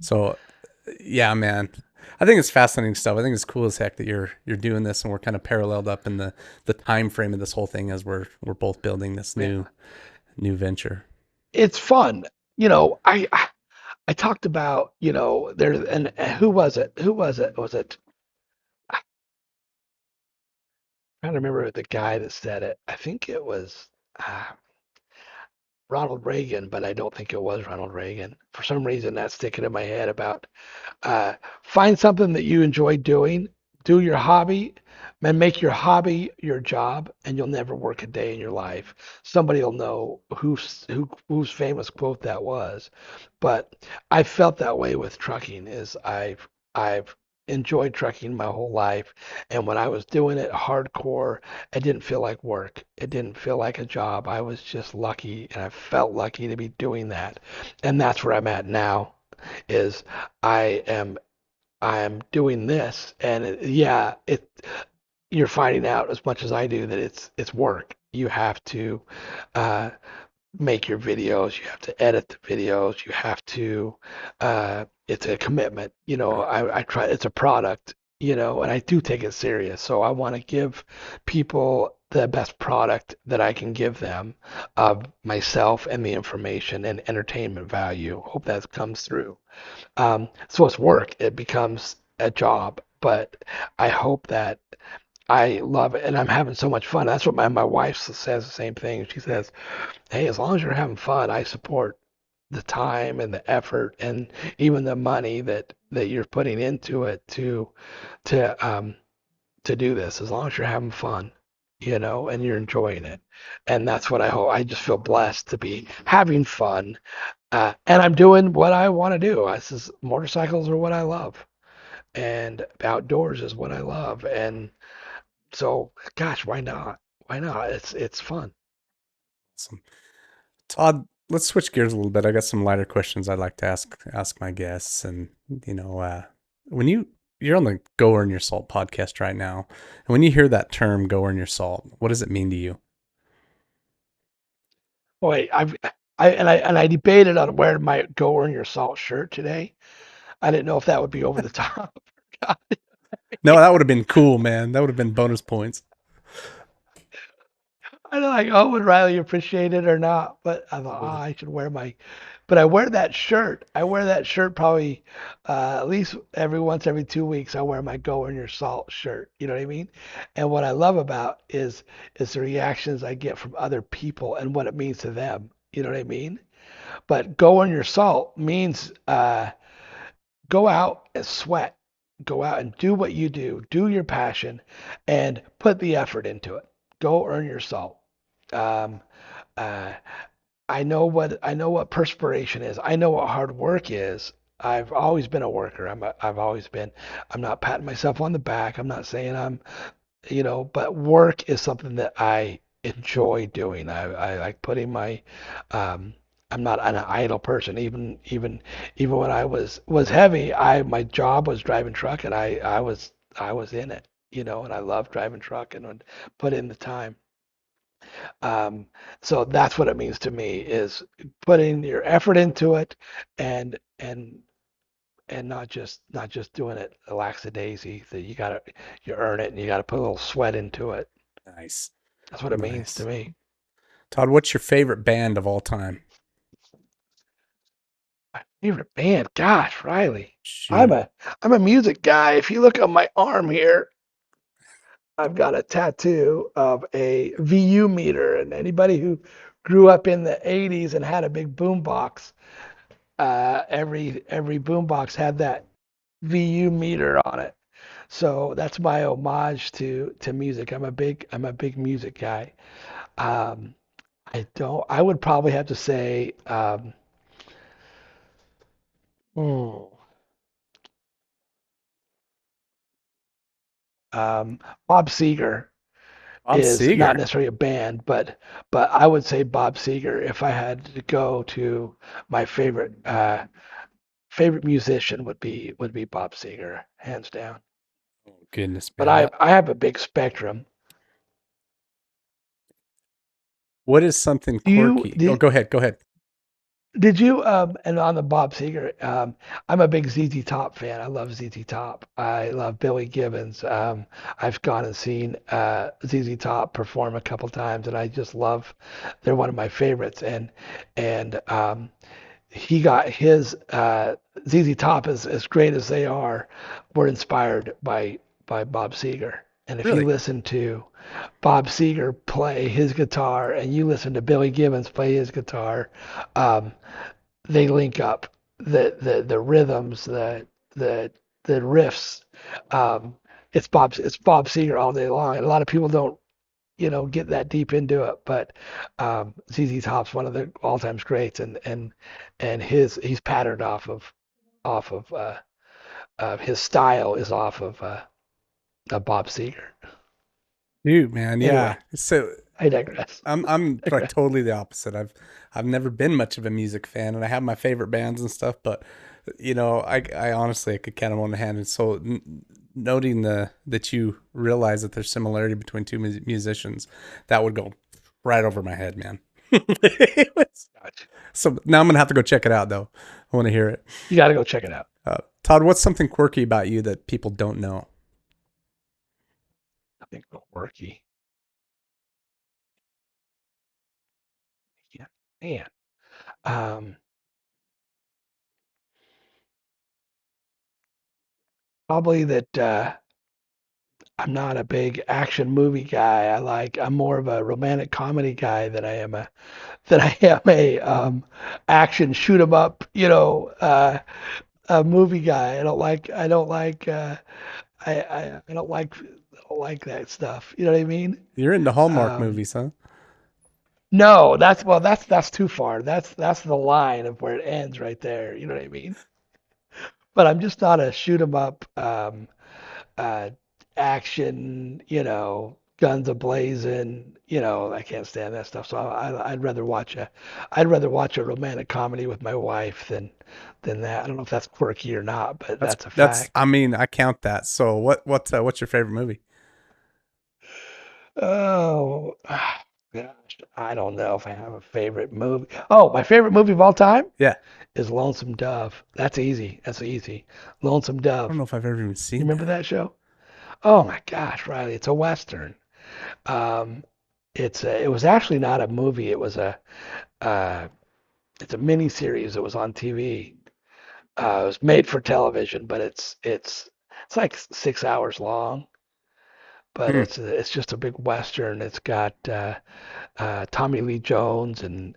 So, yeah, man, I think it's fascinating stuff. I think it's cool as heck that you're doing this, and we're kind of paralleled up in the time frame of this whole thing as we're both building this Yeah. new venture. It's fun. I talked about, there, and who was it? Who was it? Was it? I'm trying to remember the guy that said it. I think it was uh, Ronald Reagan, but I don't think it was Ronald Reagan. For some reason, that's sticking in my head about uh, find something that you enjoy doing, do your hobby and make your hobby your job, and you'll never work a day in your life. Somebody will know whose famous quote that was. But I felt that way with trucking. Is I've enjoyed trucking my whole life, and when I was doing it hardcore, it didn't feel like work. It didn't feel like a job. I was just lucky, and I felt lucky to be doing that. And that's where I'm at now. Is I am I am doing this, and yeah, you're finding out as much as I do that it's work. You have to uh, make your videos, you have to edit the videos, you have to. It's a commitment. I try. It's a product. And I do take it serious. So I want to give people the best product that I can give them of myself and the information and entertainment value. Hope that comes through. So it's work. It becomes a job, but I hope that I love it and I'm having so much fun. That's what my wife says the same thing. She says, "Hey, as long as you're having fun, I support the time and the effort and even the money that you're putting into it to to do this. As long as you're having fun, and you're enjoying it." And that's what I hope. I just feel blessed to be having fun, and I'm doing what I want to do. Motorcycles are what I love, and outdoors is what I love. And so, gosh, why not? Why not? It's fun. Awesome. Todd, let's switch gears a little bit. I got some lighter questions I'd like to ask my guests. And when you're on the Go Earn Your Salt podcast right now, and when you hear that term "Go Earn Your Salt," what does it mean to you? Boy, I debated on wearing my "Go Earn Your Salt" shirt today. I didn't know if that would be over the top. No, that would have been cool, man. That would have been bonus points. I don't like, oh, would Riley appreciate it or not? But I thought, I should wear my. But I wear that shirt. I wear that shirt probably at least every 2 weeks. I wear my "Go Earn Your Salt" shirt. You know what I mean? And what I love about is the reactions I get from other people and what it means to them. You know what I mean? But "Go Earn Your Salt" means go out and sweat. Go out and do what you do. Do your passion, and put the effort into it. Go earn your salt. Um, uh, I know what perspiration is. I know what hard work is. I've always been a worker. I've always been. I'm not patting myself on the back. I'm not saying but work is something that I enjoy doing. I like putting my. Um, I'm not an idle person. Even when I was heavy, my job was driving truck, and I was in it. And I love driving truck and would put in the time. Um, so that's what it means to me is putting your effort into it and and and not just doing it lackadaisy that you earn it and you gotta put a little sweat into it. Nice, That's what it means to nice. me. Todd, what's your favorite band of all time? My favorite band, gosh, Riley. I'm Shoot. a I'm a music guy. If you look on my arm here, I've got a tattoo of a VU meter, and anybody who grew up in the 80s and had a big boom box, every boombox had that VU meter on it. So that's my homage to music. I'm a big music guy. Um, I would probably have to say hmm, um, Bob Seger Bob is not Seger. necessarily a band, but I would say Bob Seger if I had to go to my favorite musician would be Bob Seger, hands down. Oh, goodness, But man. I have a big spectrum. What is something Do you quirky? Oh, did go ahead. Go ahead. did you and on the Bob Seger, I'm a big ZZ Top fan. I love ZZ Top. I love Billy Gibbons. I've gone and seen ZZ Top perform a couple times, and I just love. They're one of my favorites, and he got his ZZ Top as great as they are, were inspired by Bob Seger. And if you Really? listen to Bob Seger play his guitar and you listen to Billy Gibbons play his guitar, um, they link up. The rhythms, the the riffs, um, It's Bob Seger all day long. And a lot of people don't, get that deep into it, but ZZ Top's one of the all-time greats, and he's patterned off of his style is off of Bob Seger. Dude, man, yeah. Anyway, So I digress. I'm like Digress. totally the opposite. I've never been much of a music fan, and I have my favorite bands and stuff, but I honestly I could count them on the hand. And so noting the that you realize that there's similarity between two musicians, that would go right over my head, man. Gotcha. So now I'm gonna have to go check it out, though. I want to hear it. You got to go check it out. Todd, what's something quirky about you that people don't know? I think it'll worky. Yeah, man. Um, Probably that I'm not a big action movie guy. I'm more of a romantic comedy guy than I am a action shoot 'em up, a movie guy. I don't like that stuff. You know what I mean? You're into Hallmark Um, movies, huh? no, that's too far. That's the line of where it ends right there. You know what I mean? But I'm just not a shoot 'em up uh, action, guns a blazing. I can't stand that stuff. So I'd rather watch a romantic comedy with my wife than that. I don't know if that's quirky or not, but that's a That's fact. I mean, I count that. So what's your favorite movie? Oh, gosh, I don't know if I have a favorite movie. Oh, my favorite movie of all time Yeah. is Lonesome Dove. That's easy. That's easy. Lonesome I don't Dove. know if I've ever even You seen remember that. that show? Oh my gosh, Riley, it's a Western. Um, it was actually not a movie. Uh, it's a mini series that was on TV. It was made for television, but it's like 6 hours long. But Hmm, it's just a big Western. It's got Tommy Lee Jones and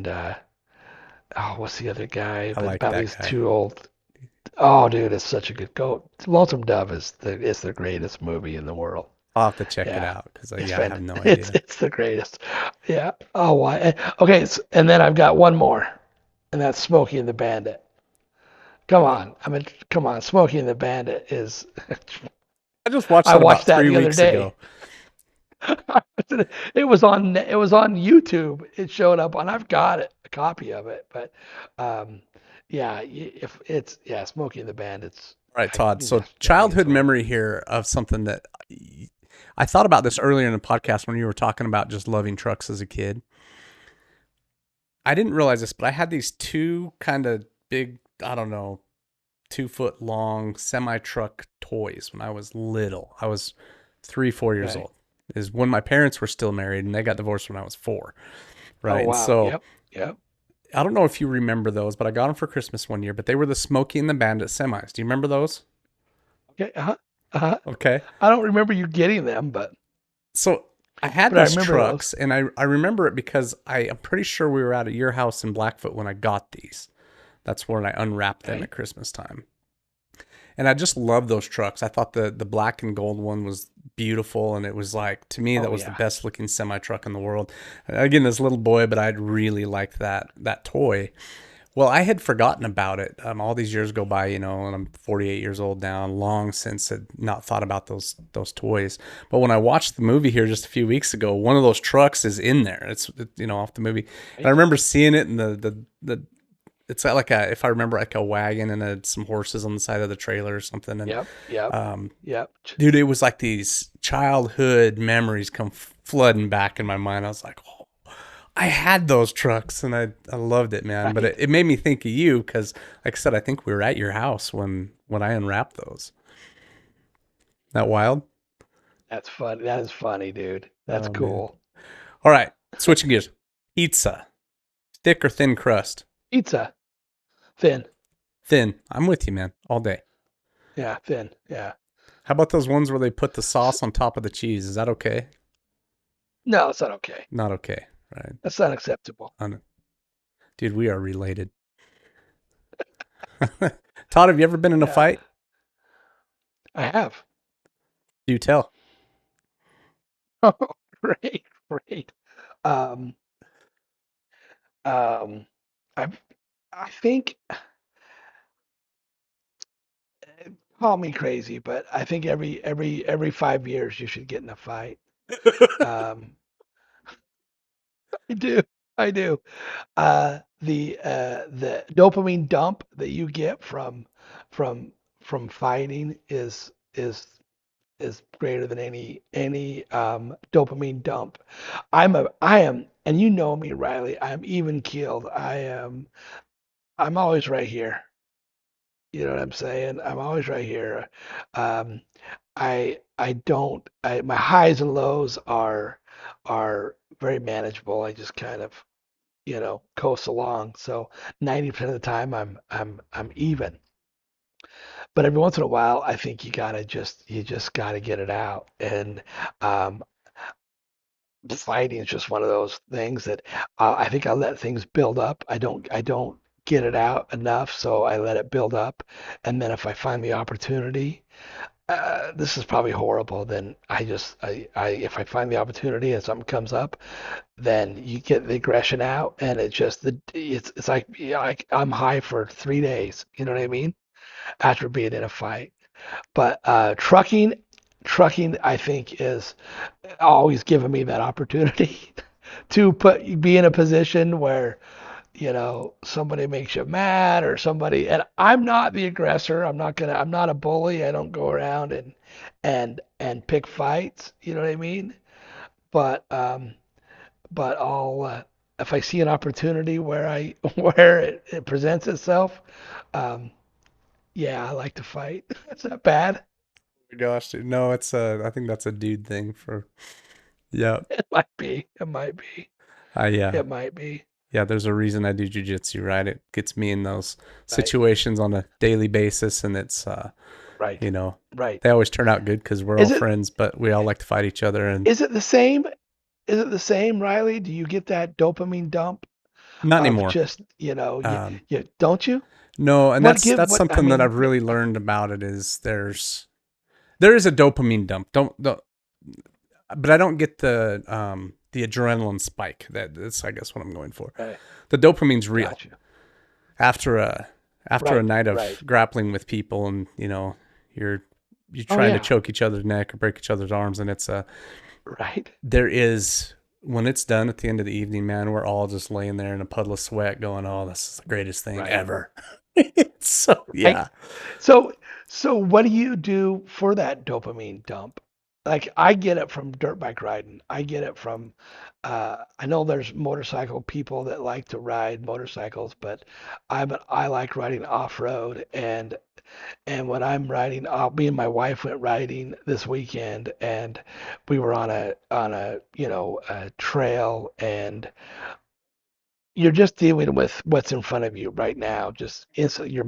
oh, what's the other guy? I But like about that these guy. two old. Oh, dude, it's such a good goat. Lonesome Dove is the greatest movie in the world. I'll have to check it Yeah, out because it's yeah, I fan. have no It's idea. it's the greatest. Yeah. Oh, why? Okay. And then I've got one more, and that's Smokey and the Bandit. Come Uh, on. I mean, come on. Smokey and the Bandit is. I just watched I that about watched that three the other weeks day. ago. It was on YouTube. It showed up, and I've got it, a copy of it. But um, yeah, if it's yeah, Smokey and the Bandit's. All right, Todd. So I mean, it's childhood one of memory those. here of something that I thought about this earlier in the podcast when you were talking about just loving trucks as a kid. I didn't realize this, but I had these two kind of big, I don't know, 2 foot long semi truck toys when I was little. I was 3, 4 years Okay. old. Is when my parents were still married and they got divorced when I was 4. Oh Right. And wow. so Yep. Yep. I don't know if you remember those, but I got them for Christmas one year, but they were the Smokey and the Bandit semis. Do you remember those? Okay. Uh huh. Uh huh. Okay. I don't remember you getting them, So I had but I these remember those. trucks and I remember it because I'm pretty sure we were out at your house in Blackfoot when I got these. That's when I unwrapped them at Okay. Christmas time. And I just love those trucks. I thought the black and gold one was beautiful, and it was like to me that Oh was the yeah. best looking semi truck in the world. Again, this little boy, but I'd really liked that toy. Well, I had forgotten about it. All these years go by, and I'm 48 years old now, and long since had not thought about those toys. But when I watched the movie here just a few weeks ago, one of those trucks is in there. It's off the movie. And I Right. remember seeing it in the it's like a if I remember like a wagon and some horses on the side of the trailer or something. And Yep. Yep. um, Yep. dude, it was like these childhood memories come flooding back in my mind. I was like, oh, I had those trucks and I loved it, man. But Right. it made me think of you because, like I said, I think we were at your house when I unwrapped those. That wild? That's fun. That is funny, dude. That's Oh man. cool. All right, switching gears. Pizza, thick or thin crust? Pizza. Thin. Thin. I'm with you, man. All day. Yeah. Thin. Yeah. How about those ones where they put the sauce on top of the cheese? Is that okay? No, it's not okay. Not okay, right? That's unacceptable. Dude, we are related. Todd, have you ever been in a Yeah. fight? I have. Do tell. Oh, great, great. Um, um, I I think call me crazy, but I think every 5 years you should get in a fight. Um, I do, I do. The dopamine dump that you get from from fighting is greater than any dopamine dump. I am, and you know me, Riley. I'm even keeled. I'm always right here. You know what I'm saying? I'm always right here. Um, I don't my highs and lows are very manageable. I just kind of, coast along. So 90% of the time I'm even. But every once in a while I think you just gotta get it out. And um fighting is just one of those things that I think I let things build up. I don't get it out enough, so I let it build up. And then if I find the opportunity, this is probably horrible. Then if I find the opportunity and something comes up, then you get the aggression out, and it's like, I'm high for 3 days. You know what I mean? After being in a fight. But trucking, I think is always given me that opportunity to be in a position where somebody makes you mad or somebody, and I'm not the aggressor. I'm not a bully. I don't go around and pick fights. You know what I mean? But I'll, if I see an opportunity where I where it presents itself, um, yeah, I like to fight. Is that bad? Oh my gosh, dude. No, it's I think that's a dude thing for yeah. It might be. It might be. Yeah. It might be. Yeah, there's a reason I do jujitsu, right? It gets me in those Right. situations on a daily basis, and it's Right. you know, Right. they always turn out good because we're all Is it friends, but we all like to fight each other, and is it the same? Is it the same, Riley? Do you get that dopamine dump not of anymore. just, Um, you don't you? no, and What that's what I something that mean, I've really learned about it is there is a dopamine dump. Don't but I don't get the adrenaline spike. That's I guess what I'm going for. right, The dopamine's real. gotcha. After a Right, night right. of grappling with people and you're Oh trying to yeah, choke each other's neck or break each other's arms, and it's right. there is when it's done at the end of the evening, man, we're all just laying there in a puddle of sweat going, oh, this is the greatest thing Right. ever. So Right. yeah. So what do you do for that dopamine dump? Like, I get it from dirt bike riding. I get it from I know there's motorcycle people that like to ride motorcycles, but I like riding off-road. And when I'm riding, me and my wife went riding this weekend, and we were on a a trail, and you're just dealing with what's in front of you right now. Just instantly, your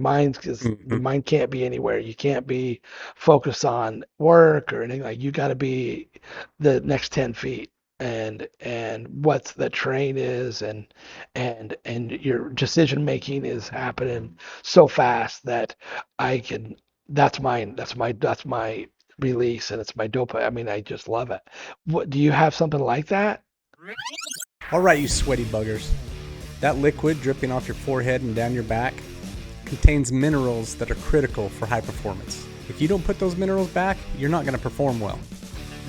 Hmm. mind can't be anywhere. You can't be focused on work or anything. Like, you got to be the next 10 feet, and what the terrain is, and your decision making is happening so fast that I can. That's mine. That's my release, and it's my dopamine. I mean, I just love it. What do you have something like that? All right, you sweaty buggers. That liquid dripping off your forehead and down your back contains minerals that are critical for high performance. If you don't put those minerals back, you're not going to perform well.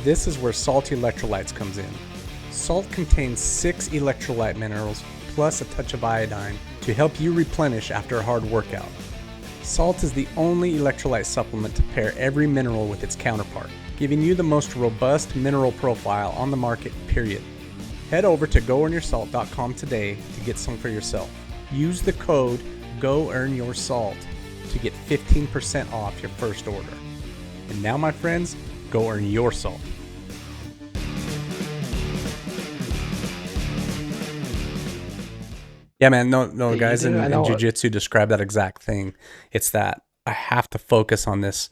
This is where salty electrolytes comes in. Salt contains 6 electrolyte minerals plus a touch of iodine to help you replenish after a hard workout. Salt is the only electrolyte supplement to pair every mineral with its counterpart, giving you the most robust mineral profile on the market, period. Head over to goearnyoursalt.com today to get some for yourself. Use the code GOEARNYOURSALT to get 15% off your first order. And now, my friends, go earn your salt. Yeah, man. No, You guys do. I in know. jiu-jitsu describe that exact thing. It's that I have to focus on this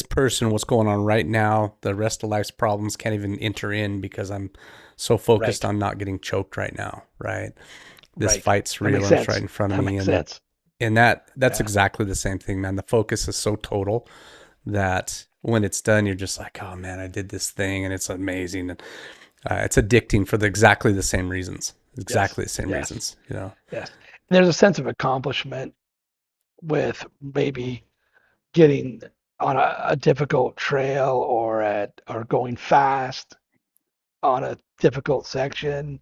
person, what's going on right now. The rest of life's problems can't even enter in because I'm so focused Right. on not getting choked right now, right? This Right. fight's That real makes and it's right sense. in front of That me, makes and sense. that's Yeah. exactly the same thing, man. The focus is so total that when it's done, you're just like, oh man, I did this thing and it's amazing. And it's addicting for exactly the same reasons. Yes, Exactly the same yes, reasons, you know? yes. And there's a sense of accomplishment with maybe getting on a difficult trail or going fast on a difficult section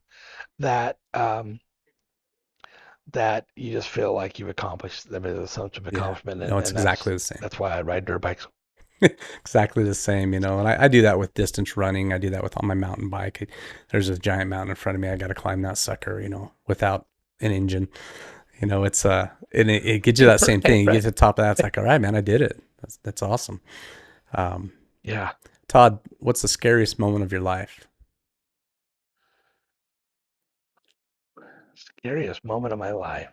that that you just feel like you've accomplished. There's a sense of Yeah. accomplishment, No, it's and that's exactly the same. that's why I ride dirt bikes. Exactly the same, you know. And I do that with distance running. I do that with on my mountain bike. There's a giant mountain in front of me. I got to climb that sucker, you know, without an engine. You know, it's and it gives you that same Right, thing. You get right. to the top of that, it's like, all right, man, I did it. That's awesome. Um, Yeah. Todd, what's the scariest moment of your life? Scariest moment of my life.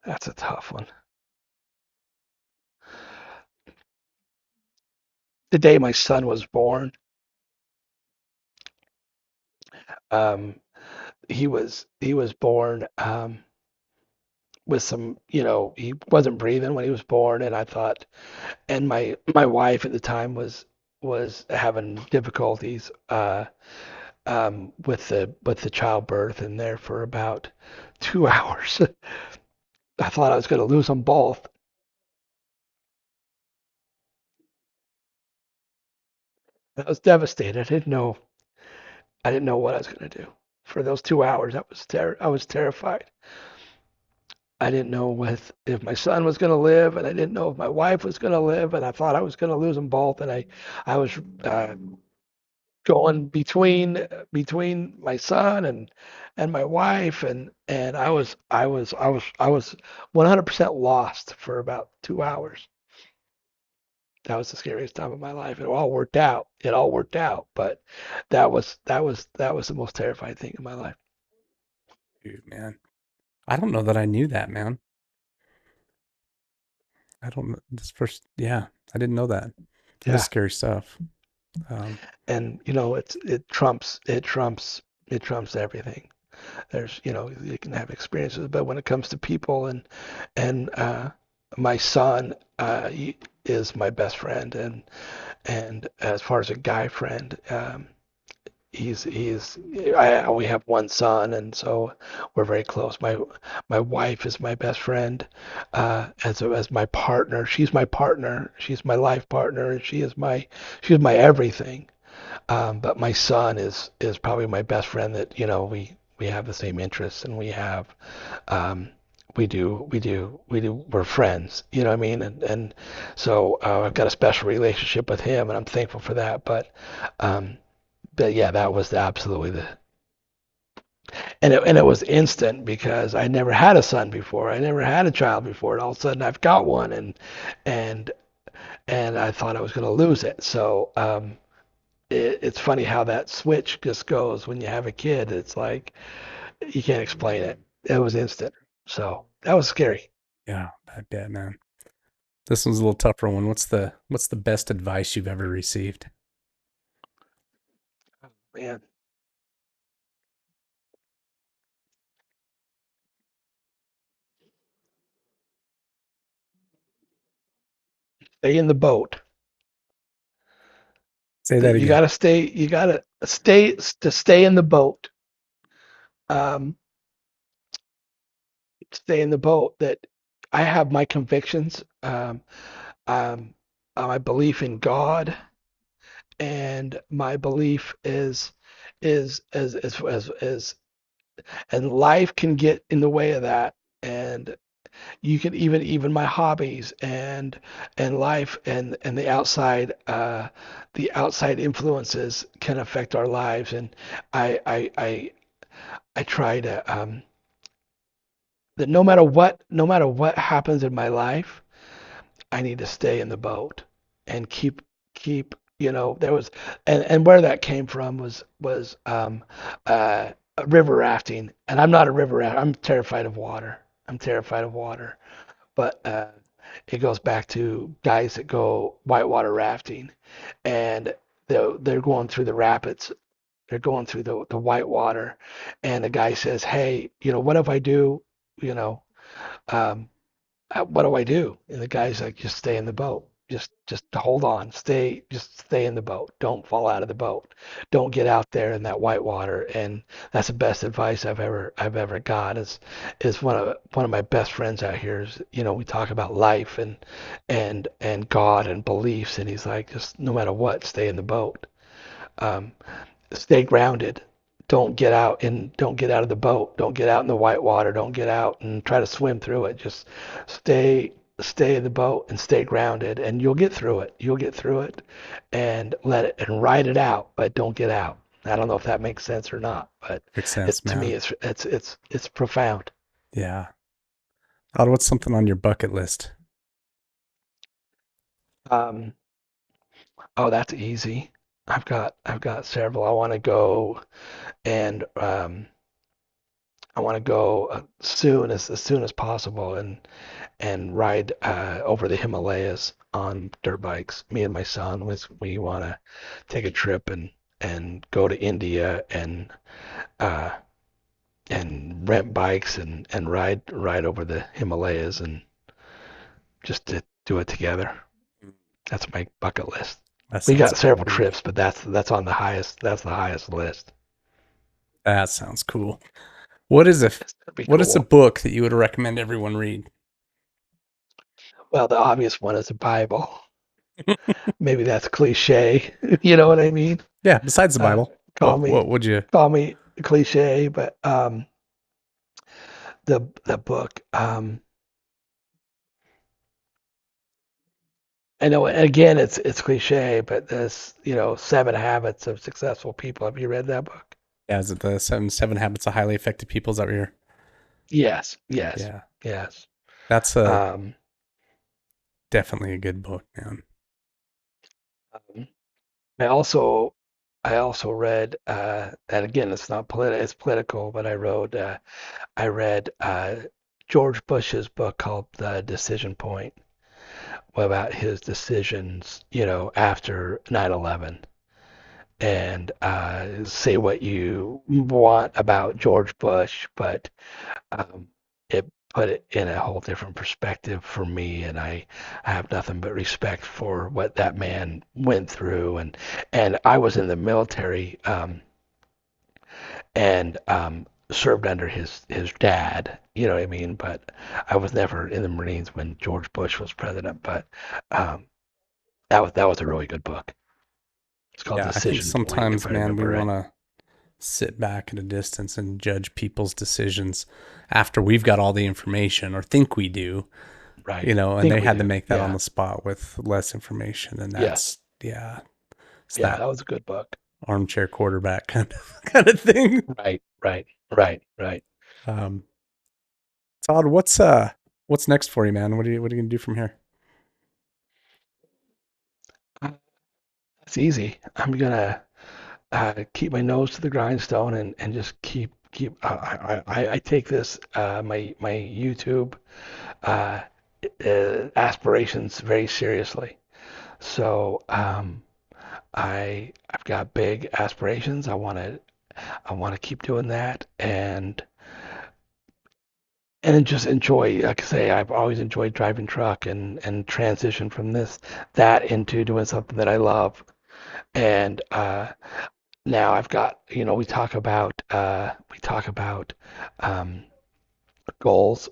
That's a tough one. The day my son was born, um, he was born with some, he wasn't breathing when he was born, and I thought, and my wife at the time was having difficulties with the childbirth, and there for about 2 hours. I thought I was going to lose them both. I was devastated. I didn't know what I was going to do for those 2 hours. I was terrified. I didn't know if my son was going to live, and I didn't know if my wife was going to live, and I thought I was going to lose them both. And I was going between my son and my wife, and I was 100% lost for about 2 hours. That was the scariest time of my life. It all worked out. It all worked out, but that was the most terrifying thing in my life. Dude, man, I don't know that I knew that, man. I don't know this first. Yeah, I didn't know that. That is Yeah, scary stuff. and it trumps everything. You can have experiences, but when it comes to people and my son is my best friend, and as far as a guy friend, he's I only have one son, and so we're very close. My wife is my best friend, as my partner. She's my partner. She's my life partner, and she's my everything. But my son is probably my best friend, that we have the same interests, and um, we're friends, you know what I mean? And so I've got a special relationship with him, and I'm thankful for that. Um, but yeah, that was absolutely and it was instant, because I never had a son before. I never had a child before, and all of a sudden I've got one, and and I thought I was going to lose it. So it's funny how that switch just goes when you have a kid. It's like you can't explain it. It was instant. So that was scary. Yeah, I bet, man. This one's a little tougher one. What's the best advice you've ever received? Man, stay in the boat. Say that You again. gotta stay. You gotta stay in the boat. Um, stay in the boat. That I have my convictions. Um, my belief in God, and my belief is as and life can get in the way of that, and you can even my hobbies and life and the outside influences can affect our lives, and I try to that no matter what happens in my life, I need to stay in the boat and keep there was and where that came from was uh river rafting. And I'm not a river rafter. I'm terrified of water. I'm terrified of water. But it goes back to guys that go whitewater rafting, and they're going through the rapids. They're going through the whitewater, and the guy says, "Hey, what if I do, you know, Um, what do I do? And the guy's like, just stay in the boat. Just hold on. Just stay in the boat. Don't fall out of the boat. Don't get out there in that white water. And that's the best advice I've ever got is one of my best friends out here is, we talk about life and God and beliefs. And he's like, just no matter what, stay in the boat. Um, Stay grounded. Don't get out of the boat. Don't get out in the white water. Don't get out and try to swim through it. Just stay in the boat and stay grounded and you'll get through it. You'll get through it and let it and ride it out, but don't get out. I don't know if that makes sense or not, but Makes sense, to me man. it's profound. Yeah. Todd, what's something on your bucket list? Um, oh, that's easy. I've got several. I want to go as soon as possible and ride over the Himalayas on dirt bikes. Me and my son, we want to take a trip and go to India uh, and rent bikes and ride over the Himalayas and just to do it together. That's my bucket list. That We sounds got several cool. trips, but that's on the highest. That's the highest list. That sounds cool. What is a It's gonna be what is a cool. book that you would recommend everyone read? Well, the obvious one is the Bible. Maybe that's cliche. You know what I mean? Yeah, besides the Uh, Bible. call What me would you call me cliche, but the book. I know again it's cliche, but this Seven Habits of Successful People. Have you read that book? Yeah, is it the seven habits of highly effective people? Is that what you're Yes, yes, Yeah. yes. That's a Um, definitely a good book, man. um, I also I also read and again it's political, but I read George Bush's book called The Decision Point about his decisions, after 9/11 and say what you want about George Bush, but um, it put it in a whole different perspective for me, and I have nothing but respect for what that man went through, and I was in the military and served under his dad. You know what I mean? But I was never in the Marines when George Bush was president. But um, that was a really good book. It's called Yeah, I think Decision Point, if sometimes, I man, we remember want right. to sit back at a distance and judge people's decisions after we've got all the information or think we do, Right. and Think they we had to do. make that on Yeah. the spot with less information. And Yes. that's, yeah, it's Yeah, that that was a good book. armchair quarterback kind of thing. Right. Right. Right. Right. Um, Todd, what's next for you, man? What are you gonna do from here? It's easy. I'm gonna keep my nose to the grindstone and just keep. I take this my YouTube uh, aspirations very seriously. So I've got big aspirations. I want to keep doing that and then just enjoy. Like I say, I've always enjoyed driving truck and transition from that into doing something that I love. And now I've got we talk about um, goals.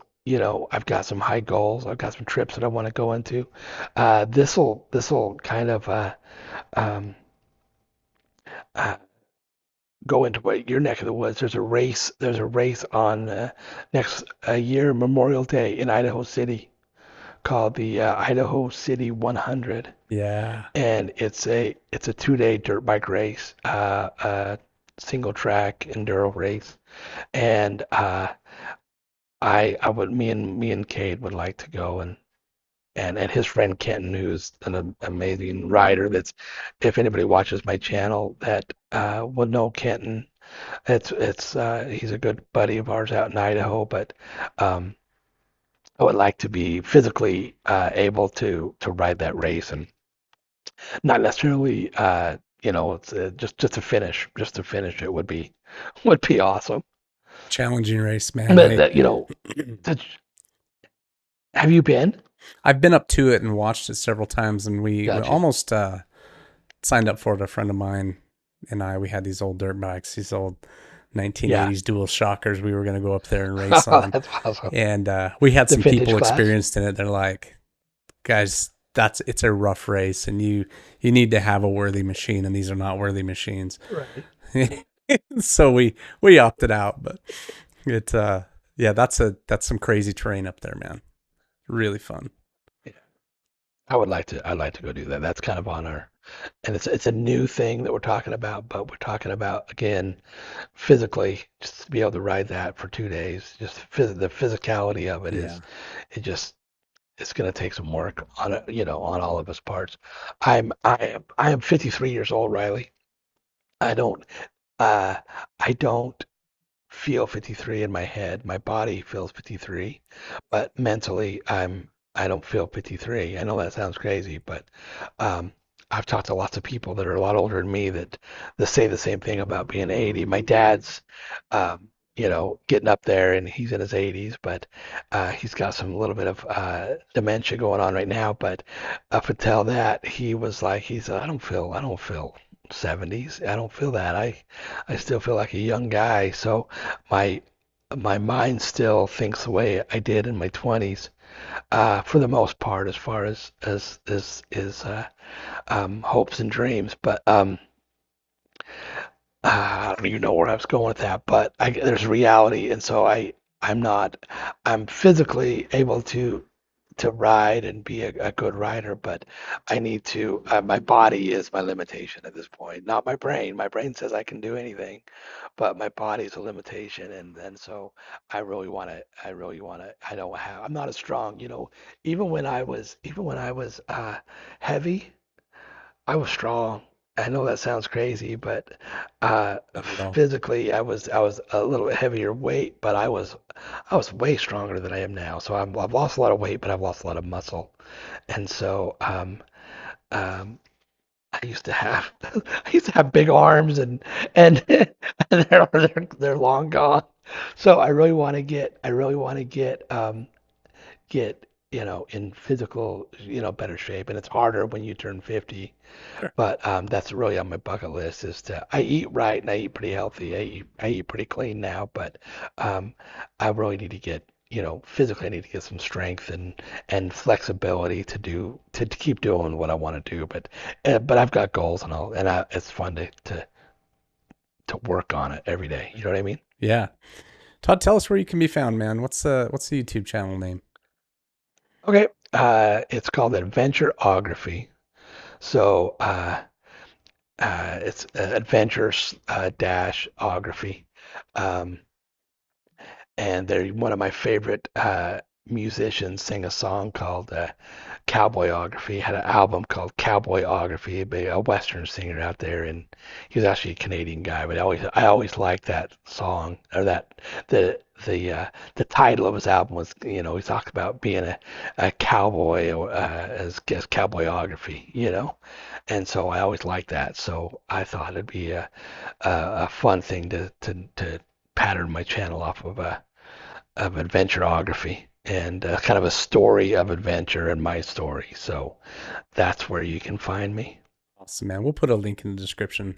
I've got some high goals. I've got some trips that I want to go into. This'll kind of um, uh, go into what your neck of the woods. There's a race. There's a race on next year, Memorial Day in Idaho City, called the Idaho City 100, Yeah, and it's a 2-day dirt bike race, single track enduro race, and I would me and Cade would like to go and his friend Kenton, who's an amazing rider. If anybody watches my channel that will know Kenton. It's he's a good buddy of ours out in Idaho, but um, I would like to be physically able to ride that race and not necessarily it's just to finish it would be awesome. challenging race, man. But I that to, Have you been? I've been up to it and watched it several times, and we Gotcha. almost signed up for it. A friend of mine and I, we had these old dirt bikes, these old Yeah. 1980s dual shockers we were going to go up there and race on. That's awesome. And we had The some vintage people class. experienced in it. They're like, guys, it's a rough race, and you need to have a worthy machine, and these are not worthy machines. Right. So we opted out, but it yeah, that's some crazy terrain up there, man. Really fun. Yeah. I'd like to go do that. That's kind of on our, and it's a new thing that we're talking about, but we're talking about again physically just to be able to ride that for 2 days. Just the physicality of it Yeah. is it just it's going to take some work on it, on all of us parts. I am 53 years old, Riley. I don't uh I don't feel 53 in my head. My body feels 53, but mentally I don't feel 53. I know that sounds crazy, but um, I've talked to lots of people that are a lot older than me that say the same thing about being 80. My dad's getting up there and he's in his 80s, but he's got some little bit of dementia going on right now. But up until that, he was like, I don't feel 70s. I don't feel that. I still feel like a young guy. So my my mind still thinks the way I did in my 20s, for the most part, as far as hopes and dreams. But I don't even know where I was going with that. But there's reality, and so I'm not I'm physically able to ride and be a good rider, but I need to. My body is my limitation at this point, not my brain. My brain says I can do anything, but my body's a limitation, and so I really want to. I really want to. I don't have. I'm not as strong. Even when I was heavy, I was strong. I know that sounds crazy, but Not at all. physically, I was a little bit heavier weight, but I was way stronger than I am now. So I've lost a lot of weight, but I've lost a lot of muscle, and so um, I used to have I used to have big arms and and they're long gone. So I really want to get in physical better shape, and it's harder when you turn 50. Sure. But that's really on my bucket list is I eat right and I eat pretty healthy. I eat pretty clean now, but um, I really need to get, physically I need to get some strength and flexibility to keep doing what I want to do. But I've got goals and all, and it's fun to work on it every day. You know what I mean? Yeah. Todd, tell us where you can be found, man. What's the YouTube channel name? Okay. It's called Adventureography. So it's adventures dash ography. Um, and they're one of my favorite musicians sing a song called Cowboyography. Had an album called Cowboyography, a Western singer out there, and he was actually a Canadian guy. But I always liked that song or that the title of his album was he talked about being a cowboy as Cowboyography, and so I always liked that. So I thought it'd be a fun thing to pattern my channel off of adventureography and kind of a story of adventure and my story. So that's where you can find me. Awesome, man. We'll put a link in the description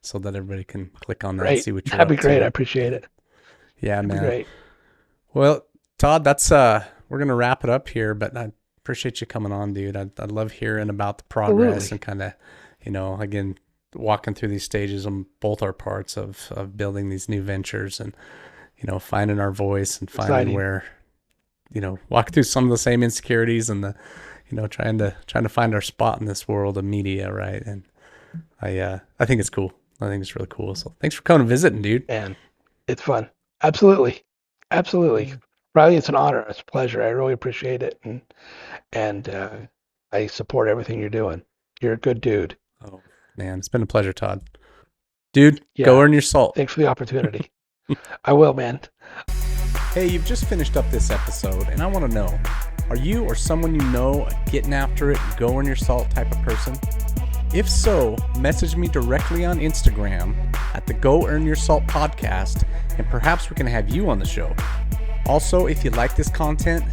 so that everybody can click on that and Great. see what you're That'd be up great. I to. appreciate it. Yeah, That'd be man. great. Well, Todd, that's we're gonna wrap it up here, but I appreciate you coming on, dude. I love hearing about the progress and Absolutely. kind of, again, walking through these stages on both our parts of building these new ventures and, finding our voice and finding Exciting. where, walking through some of the same insecurities and the, trying to find our spot in this world of media, right? And I think it's cool. I think it's really cool. So thanks for coming and visiting, dude. And it's fun. Absolutely. Absolutely. Yeah. Riley, it's an honor. It's a pleasure. I really appreciate it. And I support everything you're doing. You're a good dude. Oh man, it's been a pleasure, Todd. Dude, go Yeah. earn your salt. Thanks for the opportunity. I will, man. Hey, you've just finished up this episode, and I want to know, are you or someone you know a getting after it, go earn your salt type of person? If so, message me directly on Instagram at the Go Earn Your Salt podcast, and perhaps we can have you on the show. Also, if you like this content,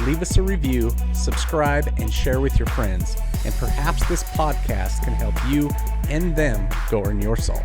leave us a review, subscribe, and share with your friends. And perhaps this podcast can help you and them go earn your salt.